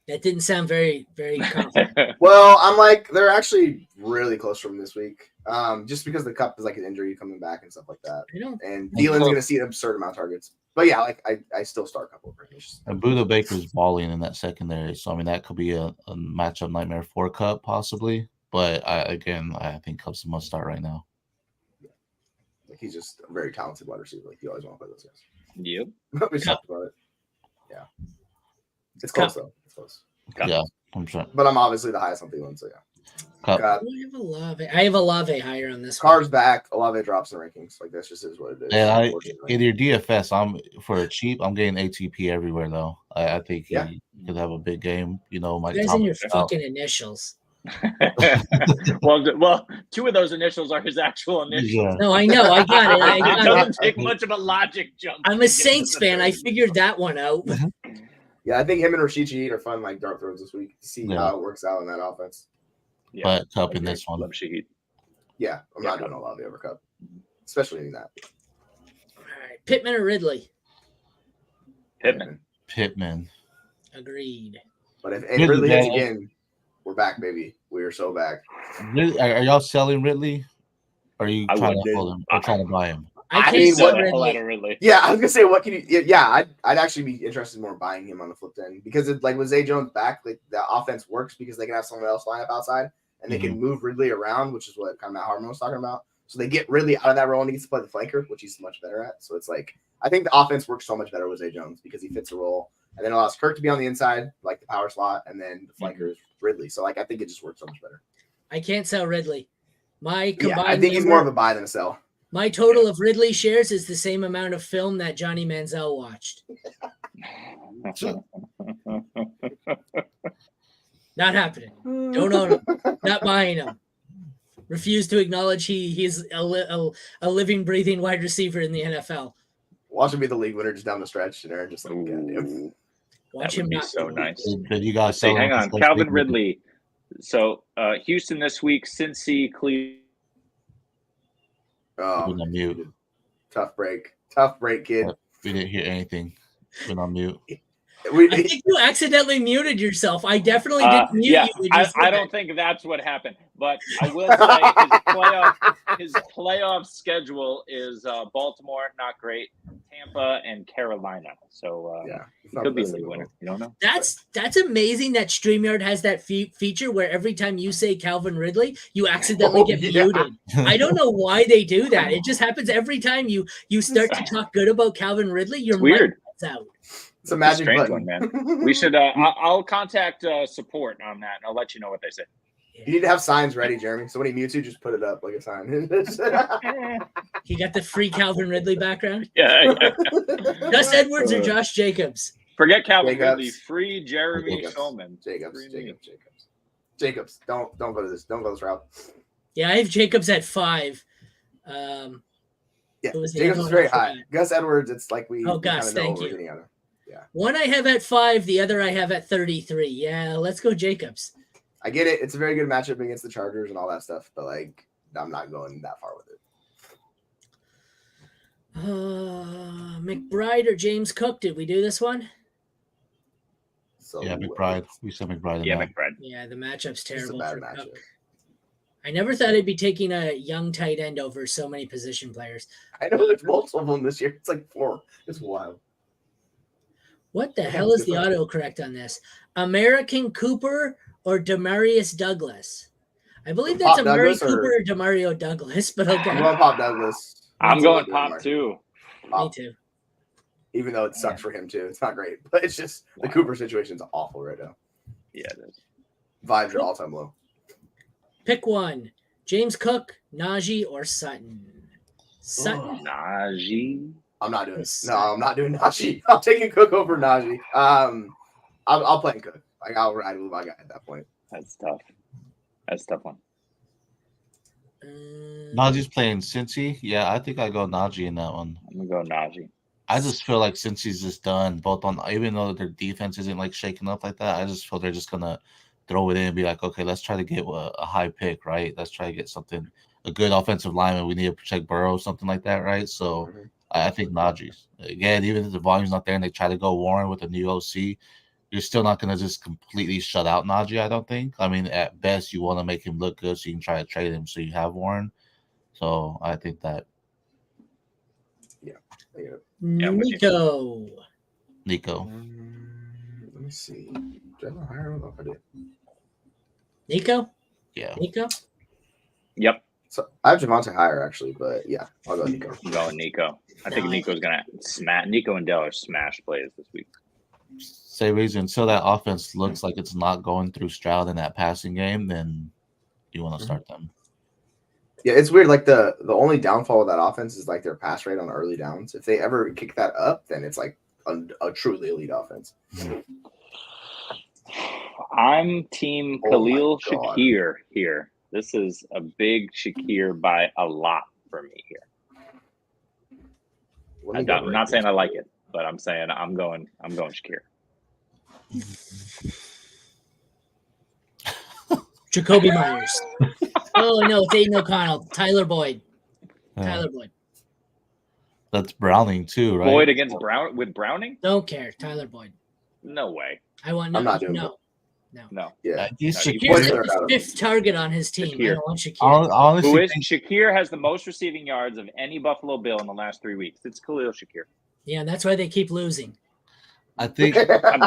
That didn't sound very, very confident. Well, I'm like they're actually really close from this week. Just because the Cup is like an injury coming back and stuff like that. And Thielen's going to see an absurd amount of targets. But yeah, like I still start Cup over him. And Buda Baker's balling in that secondary, so I mean that could be a matchup nightmare for Cup possibly. But I think Cup's the must start right now. Like he's just a very talented wide receiver. Like you always want to play those guys. Yep. We talked about it. Yeah. It's close though. It's close. Yeah, 100%. But I'm obviously the highest on Thielen, so yeah. Cup. I have Olave higher on this Carr's one. back. Olave drops in rankings. Like that's just is what it is. Yeah, in your DFS, I'm getting ATP everywhere though. I think he could have a big game. You know, my guys in your fucking initials. well, 2 of those initials are his actual initials. Yeah. No, I know. I got it. It doesn't take much of a logic jump. I'm a Saints fan. I figured that one out. Yeah, I think him and Rashid Shaheed are fun like dart throws this week to see how it works out in that offense. Yeah, but Cup in this one. Love Shaheed. Yeah, I'm not doing Olave over Cup, especially in that. All right, Pittman or Ridley? Pittman. Agreed. But if Ridley hits again, we're back, baby. We are so back. Are y'all selling Ridley? Or are you trying to hold him or trying to buy him? I can't sell Ridley. Yeah, I was gonna say, what can you? Yeah, I'd actually be interested more in buying him on the flip end because like with Zay Jones back, like the offense works because they can have someone else line up outside and they can move Ridley around, which is what kind of Matt Harmon was talking about. So they get Ridley out of that role and he gets to play the flanker, which he's much better at. So it's like I think the offense works so much better with Zay Jones because he fits the role and then allows Kirk to be on the inside, like the power slot, and then the flanker is Ridley. So like I think it just works so much better. I can't sell Ridley. I think he's more of a buy than a sell. My total of Ridley shares is the same amount of film that Johnny Manziel watched. Not happening. Don't own him. Not buying him. Refuse to acknowledge he's a living, breathing wide receiver in the NFL. Watch him be the league winner just down the stretch, and Aaron just like, goddamn. Watch that him would be not so nice. Did you guys say, hang on, Calvin Ridley. So Houston this week, Cincy, Cleveland. Oh, mute. Tough break, kid. We didn't hear anything. Been on mute. I think you accidentally muted yourself. I definitely didn't mute you. I don't think that's what happened. But I will say his playoff schedule is Baltimore, not great. Tampa and Carolina. So it could be a league winner. You don't know. That's amazing that StreamYard has that feature where every time you say Calvin Ridley, you accidentally get muted. I don't know why they do that. It just happens every time you start to talk good about Calvin Ridley. Your mic cuts out. It's a magic strange button, one, man. We should. I'll contact support on that, and I'll let you know what they say. You need to have signs ready, Jeremy. So when he mutes you, just put it up like a sign. He got the free Calvin Ridley background. Yeah. Gus Edwards or Josh Jacobs? Forget Calvin Ridley. Free Jeremy Shulman. Jacobs. Don't go to this. Don't go this route. Yeah, I have Jacobs at 5. Yeah, Jacobs is very high. Gus Edwards, it's like we. Gus, thank you. Yeah. One I have at 5, the other I have at 33. Yeah, let's go Jacobs. I get it. It's a very good matchup against the Chargers and all that stuff, but like I'm not going that far with it. McBride or James Cook? Did we do this one? So yeah, McBride. We said McBride. McBride. Yeah, the matchup's terrible for matchup. Cook. I never thought I'd be taking a young tight end over so many position players. I know there's multiple of them this year. It's like 4. It's wild. What the hell is the autocorrect on this? American Cooper or Demarius Douglas? I believe that's Amari Cooper or Demario Douglas, but okay. I'm going Pop Douglas. I'm going Pop too. Me too. Even though it sucks for him too. It's not great, but it's just the Cooper situation is awful right now. Yeah, it is. Vibes are all-time low. Pick one. James Cook, Najee, or Sutton? Sutton. Najee. I'm not doing it. No, I'm not doing Najee. I'm taking Cook over Najee. I'll play Cook. Like I'll ride with my guy at that point. That's tough. That's a tough one. Najee's playing Cincy. Yeah, I think I go Najee in that one. I'm gonna go Najee. I just feel like Cincy's just done. Both on, even though their defense isn't like shaking up like that, I just feel they're just gonna throw it in and be like, okay, let's try to get a high pick, right? Let's try to get something, a good offensive lineman. We need to protect Burrow, something like that, right? So I think Najee's. Again, even if the volume's not there and they try to go Warren with a new OC, you're still not going to just completely shut out Najee, I don't think. I mean, at best, you want to make him look good so you can try to trade him so you have Warren. So I think that. Yeah. Nico. Let me see. Do I have a higher? I don't know if I did. Nico? Yeah. Nico? Yep. So I have Javonte higher actually, but yeah, I'll go Nico. I'm going Nico. I think Nico's gonna smash. Nico and Dell are smash plays this week. Say reason until that offense looks like it's not going through Stroud in that passing game, then you want to start them. Yeah, it's weird. Like the only downfall of that offense is like their pass rate on early downs. If they ever kick that up, then it's like a truly elite offense. I'm team Khalil Shakir here. This is a big Shakir by a lot for me here. I'm not saying I like it, but I'm saying I'm going Shakir. Jacoby Myers. Oh no, it's Aiden O'Connell. Tyler Boyd. Tyler Boyd. That's Browning too, right? Boyd against Browning? Don't care. Tyler Boyd. No way. I'm not doing no. Yeah. He's Shakir's fifth target on his team. Shakir. I don't want Shakir. Honestly, Shakir has the most receiving yards of any Buffalo Bill in the last 3 weeks. It's Khalil Shakir. Yeah, and that's why they keep losing. I think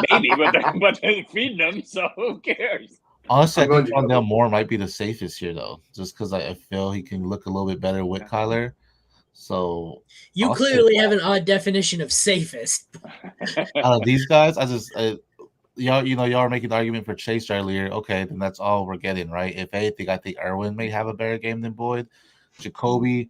maybe, but they're feeding them, so who cares? Honestly, I think Rondell Moore might be the safest here, though, just because I feel he can look a little bit better with Kyler. So you clearly have an odd definition of safest. These guys, y'all are making the argument for Chase earlier. Okay, then that's all we're getting, right? If anything, I think Irwin may have a better game than Boyd. Jacoby,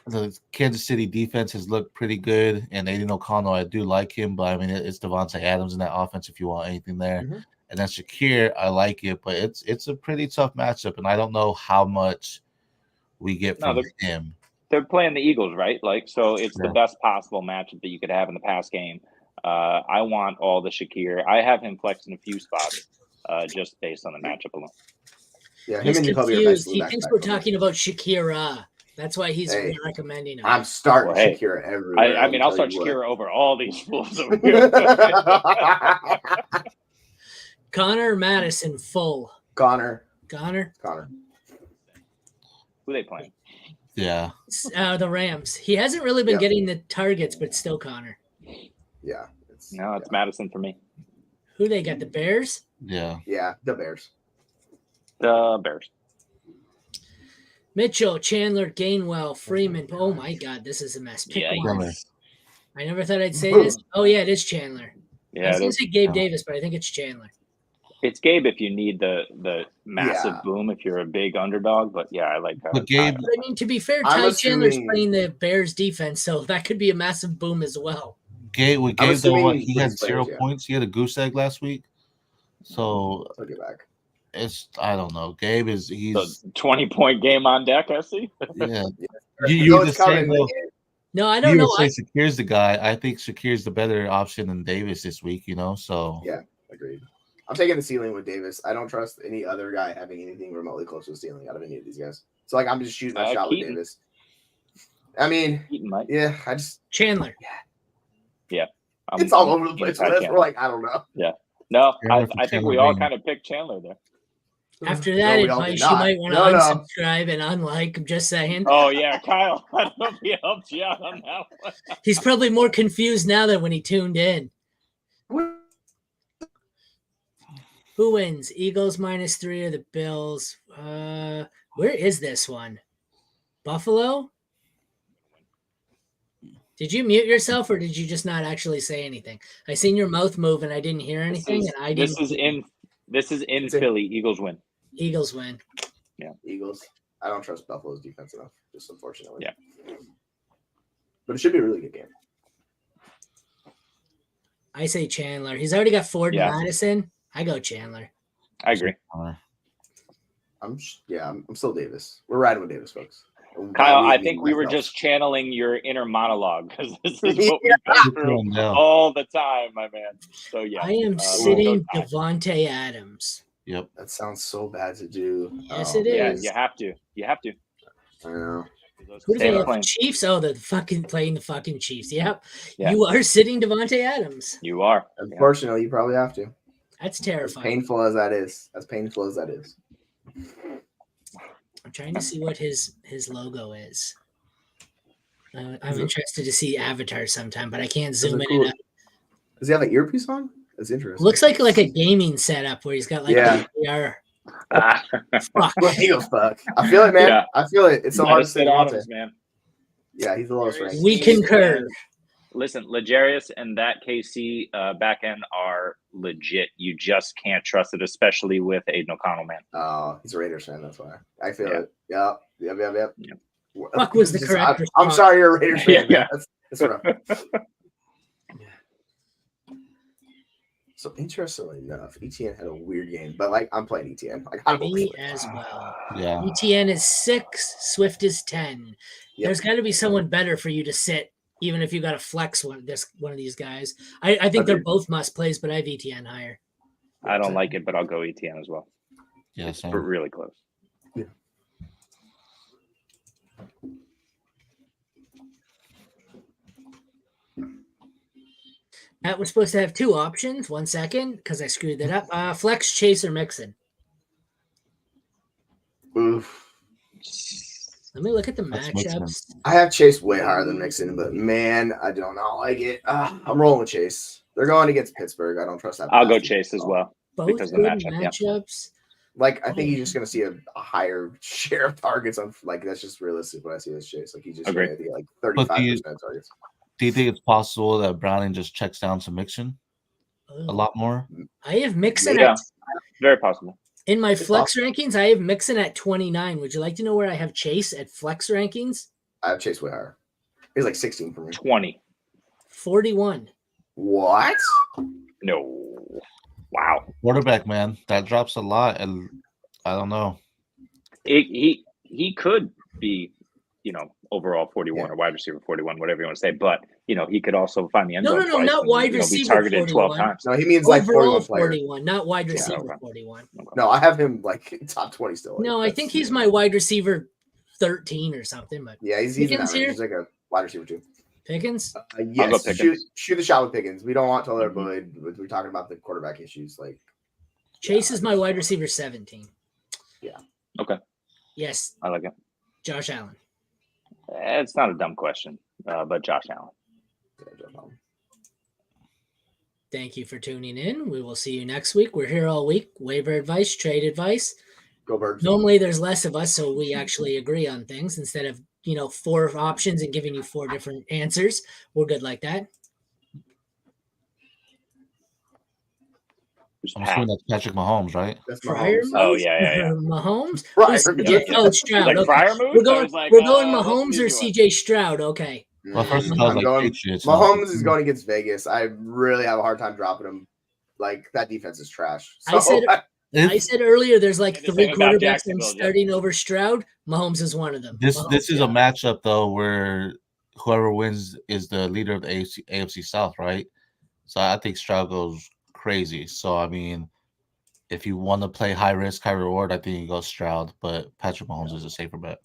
the Kansas City defense has looked pretty good, and Aiden O'Connell, I do like him, but I mean it's Devontae Adams in that offense if you want anything there. Mm-hmm. And then Shakir, I like it, but it's a pretty tough matchup, and I don't know how much we get from him. They're playing the Eagles, right? Like, so it's the best possible matchup that you could have in the past game. I want all the Shakir. I have him flexed in a few spots just based on the matchup alone. Yeah, he's confused. He thinks we're talking about Shakira. That's why he's recommending him. I'm starting Shakira everywhere. I mean, I'll start Shakira over all these fools over here. Connor Madison full. Connor. Who they playing? Yeah. The Rams. He hasn't really been getting the targets, but still Connor. Yeah. It's Madison for me. Who they got? The Bears? Yeah. Yeah, the Bears. The Bears. Mitchell, Chandler, Gainwell, Freeman. Oh my God, this is a mess. Pick one. I never thought I'd say this. Oh yeah, it is Chandler. Yeah, I was going to say Gabe Davis, but I think it's Chandler. It's Gabe if you need the massive boom, if you're a big underdog. But yeah, I like But Gabe, I mean, to be fair, Ty Chandler's playing the Bears defense, so that could be a massive boom as well. Gabe, he had 0 points. He had a goose egg last week. So I'll get back. I don't know. Gabe he's the 20-point game on deck, I see. Yeah. You just saying, no, I don't know. You say Shakir's the guy. I think Shakir's the better option than Davis this week, so. Yeah, agreed. I'm taking the ceiling with Davis. I don't trust any other guy having anything remotely close to the ceiling out of any of these guys. So, I'm just shooting my shot with Davis. I mean, I just... Chandler. Yeah. It's all over the place. We're like, I don't know. Yeah. No, I think we all kind of picked Chandler there. After that advice, you might want to unsubscribe and unlike. I'm just saying. Oh, yeah, Kyle. I don't know if he helped you out on that one. He's probably more confused now than when he tuned in. Who wins? Eagles -3 or the Bills? Where is this one? Buffalo? Did you mute yourself or did you just not actually say anything? I seen your mouth move and I didn't hear anything. This is in Philly. Eagles win. Eagles win. Yeah. Eagles. I don't trust Buffalo's defense enough, just unfortunately. Yeah. But it should be a really good game. I say Chandler. He's already got Ford and Madison. I go Chandler. I agree. I'm still Davis. We're riding with Davis, folks. Kyle, I think we were just channeling your inner monologue because this is what we go through all the time, my man. So yeah, I am sitting Devontae Adams. Yep, that sounds so bad to do. Yes, it is. Yeah, you have to. I know. Who do they have? Chiefs? Oh, the fucking playing the fucking Chiefs. Yep. You are sitting Devontae Adams. You are. Unfortunately, you probably have to. That's terrifying. As painful as that is. I'm trying to see what his logo is. I'm interested to see Avatar sometime, but I can't zoom in enough. Does he have an earpiece on? That's interesting. Looks like a gaming setup where he's got like a VR. Fuck. Eagles fuck. I feel it, man. Yeah. I feel it. It's so hard to say Adams, man. Yeah, he's the lowest ranked. We concur. Listen, Legarius and that KC back end are legit. You just can't trust it, especially with Aiden O'Connell, man. Oh, he's a Raiders fan. That's why. I feel it. Yep. Fuck was the correct response. I'm sorry you're a Raiders fan. Yeah. That's rough. So interestingly enough, ETN had a weird game, but I'm playing ETN. Me as well. Yeah. ETN is 6, Swift is 10. Yep. There's got to be someone better for you to sit, even if you got to flex one of these guys. I think they're both must plays, but I have ETN higher. I don't like it, but I'll go ETN as well. Yeah, we're really close. Yeah. That was supposed to have 2 options. 1 second, because I screwed that up. Flex, Chase, or Mixon. Oof. Let me look at the matchups. I have Chase way higher than Mixon, but man, I don't know. I get. I'm rolling with Chase. They're going against Pittsburgh. I don't trust that. I'll go Chase as well. Both because good matchups. I think he's just going to see a higher share of targets on. That's just realistic when I see this Chase. He's just going to be 35% targets. Do you think it's possible that Browning just checks down to Mixon a lot more? I have Mixon. Yeah, very possible. In my flex rankings, I have Mixon at 29. Would you like to know where I have Chase at flex rankings? I have Chase way higher. He's 16 for me. 20. 41. What? No. Wow. Quarterback, man. That drops a lot. And I don't know. He could be, overall 41 or wide receiver 41, whatever you want to say. But, he could also find the end zone. No, not wide receiver. Be targeted 41. 12 times. No, he means overall 41, not wide receiver 41. Okay. No, I have him top 20 still. No, I think he's my wide receiver 13 or something. But yeah, he's here. He's like a wide receiver 2. Pickens? Yes, shoot the shot with Pickens. We don't want Tyler Boyd. We're talking about the quarterback issues. Chase is my wide receiver 17. Yeah. Okay. Yes. I like it. Josh Allen. It's not a dumb question, but Josh Allen. Thank you for tuning in. We will see you next week. We're here all week. Waiver advice, trade advice. Go Birds. Normally there's less of us, so we actually agree on things instead of 4 options and giving you 4 different answers. We're good like that. I'm assuming that's Patrick Mahomes, right? That's Fryer Mahomes. Oh, yeah. Mahomes? Fryer. Oh, it's Stroud. Like Okay. Fryer moves? We're going what's Mahomes the or easy one? CJ Stroud. Okay. Well, first I was I'm like going. Patriots. Mahomes is going against Vegas. I really have a hard time dropping him. Like that defense is trash. So, I said earlier there's like And the 3 thing about quarterbacks I'm Jacksonville, starting over Stroud. Mahomes is one of them. This Mahomes, is a matchup though where whoever wins is the leader of the AFC South, right? So I think Stroud goes crazy. So I mean, if you want to play high risk, high reward, I think you go Stroud, but Patrick Mahomes is a safer bet.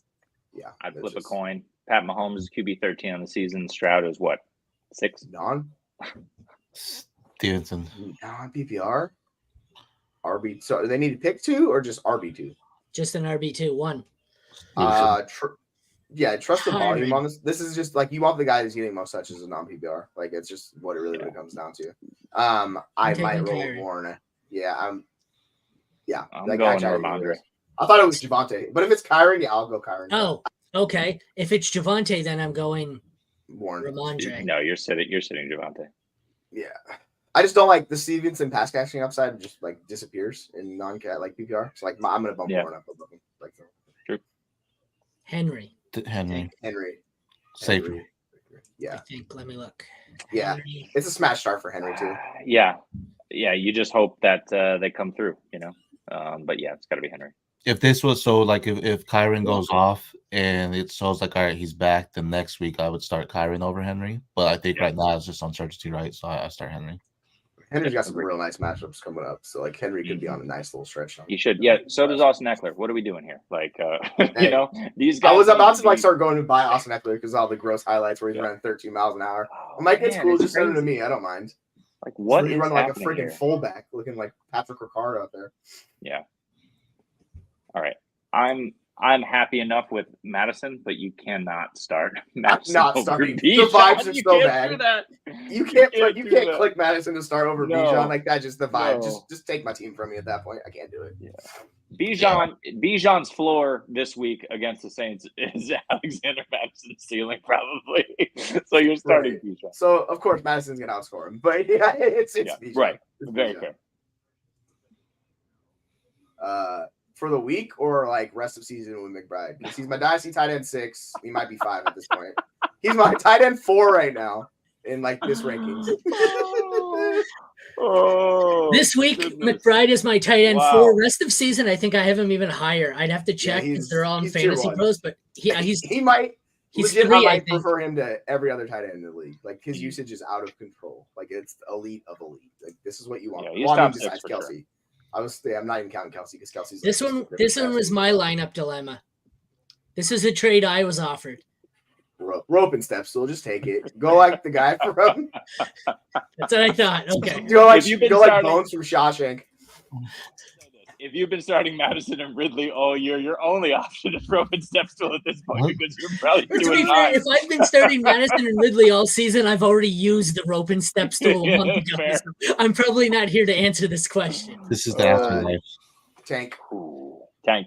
Yeah, I'd flip a coin. Pat Mahomes is QB 13 on the season. Stroud is what? 6? Non Stevenson. PPR. RB. So they need to pick 2 or just RB2? Just an RB2, 1. Trust the volume Kyron. on this. This is just like you want the guy who's getting most touches in non-PPR. Like it's just what it really comes down to. I might roll with Warren. Yeah, I'm like, going Ramondre. I thought it was Javonte, but if it's Kyron, yeah, I'll go Kyron. Oh, okay. If it's Javonte, then I'm going Warren. Ramondre. No, you're sitting Javonte. Yeah. I just don't like the Stevenson pass catching upside just like disappears in non-cat like PPR. So like I'm gonna bump Warren up above him. Like True. Henry. Safer. Yeah. I think. Let me look. Yeah. Henry. It's a smash start for Henry too. Yeah. You just hope that they come through, But yeah, it's got to be Henry. If this was if Kyron goes off and it shows like all right, he's back, then next week I would start Kyron over Henry. But I think right now it's just uncertainty, right? So I start Henry. Henry's got some real nice matchups coming up, so like Henry could be on a nice little stretch. You should, yeah. So does Austin Eckler. What are we doing here? Like, these guys. I was about to like start going to buy Austin Eckler because all the gross highlights where he's running 13 miles an hour. I'm like, it's cool. Just send it to me. I don't mind. Like, what he's is running like a happening freaking here? fullback, looking like Patrick Ricard out there. Yeah. All right. I'm happy enough with Madison, but you cannot start Madison. Not starting. The vibes are so bad. You can't click Madison to start over Bijan like that. Just the vibe. No. Just take my team from me at that point. I can't do it. Yeah. Bijan's floor this week against the Saints is Alexander Madison's ceiling, probably. So you're starting Bijan. So of course Madison's gonna outscore him, but yeah, it's Bijan. Right. It's Very Bijan. fair. For the week or like rest of season with McBride? Because he's my dynasty tight end 6. He might be 5 at this point. He's my tight end 4 right now in like this rankings. This week, McBride is my tight end 4. Rest of season, I think I have him even higher. I'd have to check because they're all in fantasy pros, but he might. He's legit, 3. I might prefer him to every other tight end in the league. Like his usage is out of control. Like it's elite of elite. Like this is what you want. Yeah, he's top 6 besides for Kelsey. Sure. I'm not even counting Kelsey because Kelsey's This one was my lineup dilemma. This is a trade I was offered. Rope and step stool, just take it. Go like the guy from. That's what I thought. Okay. Go like Bones from Shawshank. If you've been starting Madison and Ridley all year, your only option is rope and step stool at this point because you're probably doing fine. If I've been starting Madison and Ridley all season, I've already used the rope and step stool a month ago. So I'm probably not here to answer this question. This is the afterlife. Tank. I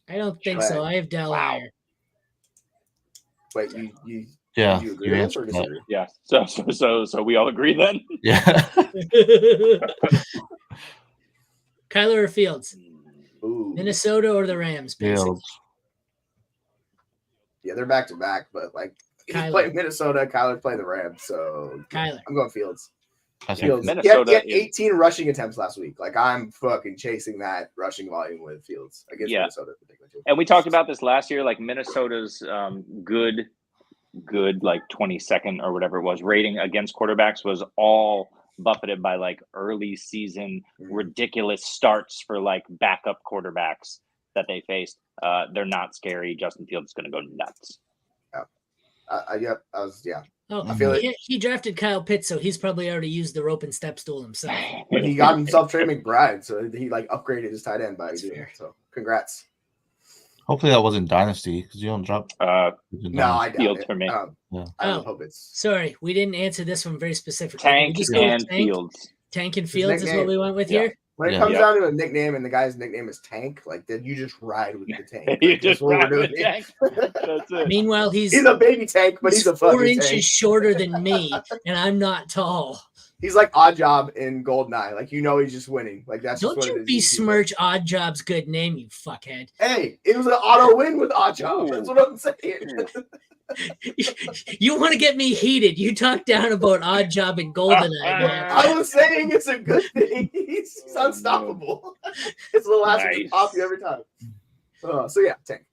don't think so. I have Dell higher. Wait, you yeah, you agree with this or disagree? Yeah. So we all agree then? Yeah. Kyler or Fields? Ooh. Minnesota or the Rams? Fields. Yeah, they're back to back, but like he's playing Minnesota, Kyler playing the Rams, so Kyler. I'm going Fields. Fields. Minnesota he had 18 rushing attempts last week. Like I'm fucking chasing that rushing volume with Fields against Minnesota. And we talked about this last year. Like Minnesota's good like 22nd or whatever it was rating against quarterbacks was all buffeted by like early season ridiculous starts for like backup quarterbacks that they faced. They're not scary. Justin Fields is going to go nuts. Oh, I feel he drafted Kyle Pitts, so he's probably already used the rope and step stool himself. But he got himself Trey McBride, so he like upgraded his tight end by doing it. So congrats. Hopefully that wasn't Dynasty because you don't drop. No, I doubt Fields it. for me. I would hope it's sorry. We didn't answer this one very specifically. Tank Just go with and Fields. Tank and Fields is what we went with here. When it comes down to a nickname and the guy's nickname is Tank, like then you just ride with the tank. You Like, just ride with doing. Tank. That's it. Meanwhile, he's a baby tank, but he's a fucking 4 inches tank. shorter than me, and I'm not tall. He's like Odd Job in Goldeneye. Like he's just winning. Like that's Don't just what you it is. besmirch Odd Job's good name, you fuckhead. Hey, it was an auto win with Odd Job. That's what I'm saying. You want to get me heated? You talk down about Odd Job and Goldeneye, man. I was saying it's a good thing. He's unstoppable. It's the last one to pop you every time. So yeah, Tank.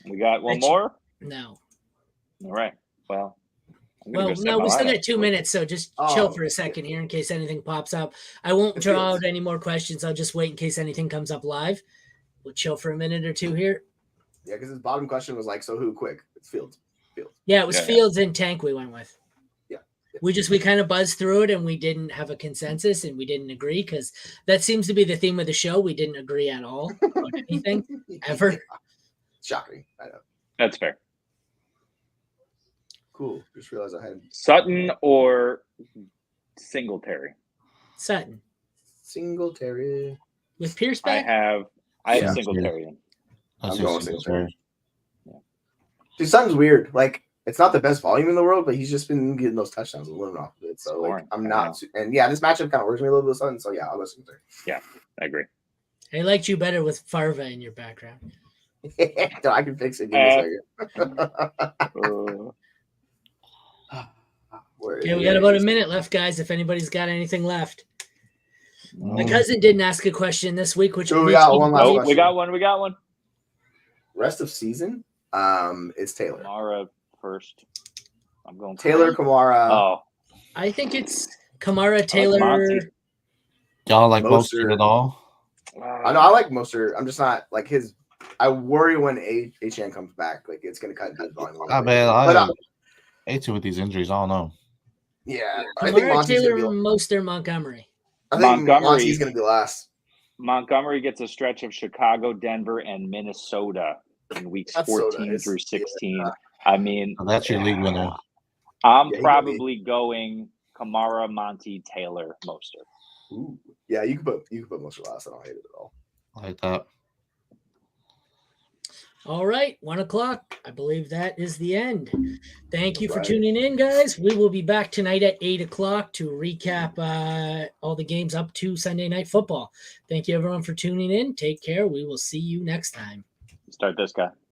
We got one more? No. All right. Well, no, we still got 2 minutes, so just chill for a second here in case anything pops up. I won't draw out any more questions. I'll just wait in case anything comes up live. We'll chill for a minute or two here. Yeah, because his bottom question was like, so who quick? It's Fields. Yeah, it was Fields and Tank we went with. Yeah. We kind of buzzed through it and we didn't have a consensus and we didn't agree because that seems to be the theme of the show. We didn't agree at all about anything ever. Shocking. I know. That's fair. Cool. Just realized I had Sutton or Singletary. Sutton. Singletary. With Pierce back? I have Singletary. I'm going Singletary. Yeah. Dude, Sutton's weird. Like, it's not the best volume in the world, but he's just been getting those touchdowns and living off of it. So, like, I'm not. And yeah, this matchup kind of works me a little bit with Sutton. So, yeah, I'll go Singletary. Yeah, I agree. I liked you better with Farva in your background. No, I can fix it. Give me a second. Okay, we got about a minute left, guys. If anybody's got anything left. My cousin didn't ask a question this week, which we got one last question. We got one. Rest of season, it's Taylor. Kamara first. I'm going Taylor Kamara. Oh, I think it's Kamara, Taylor. Y'all like Mostert at all? I know I like Mostert. I'm just not like his. I worry when HN comes back. Like it's going to cut his volume. I hate with these injuries. I don't know. Yeah, I think Taylor, Mostert, Montgomery. I think Monty's going to be last. Montgomery gets a stretch of Chicago, Denver, and Minnesota in weeks 14 through 16. Yeah. I mean, that's your league winner. I'm probably going Kamara, Monty, Taylor, Mostert. Ooh. Yeah, you can put Mostert last. I don't hate it at all. I like that. All right, 1:00. I believe that is the end. Thank you for tuning in, guys. We will be back tonight at 8:00 to recap all the games up to Sunday Night Football. Thank you, everyone, for tuning in. Take care. We will see you next time. Start this guy.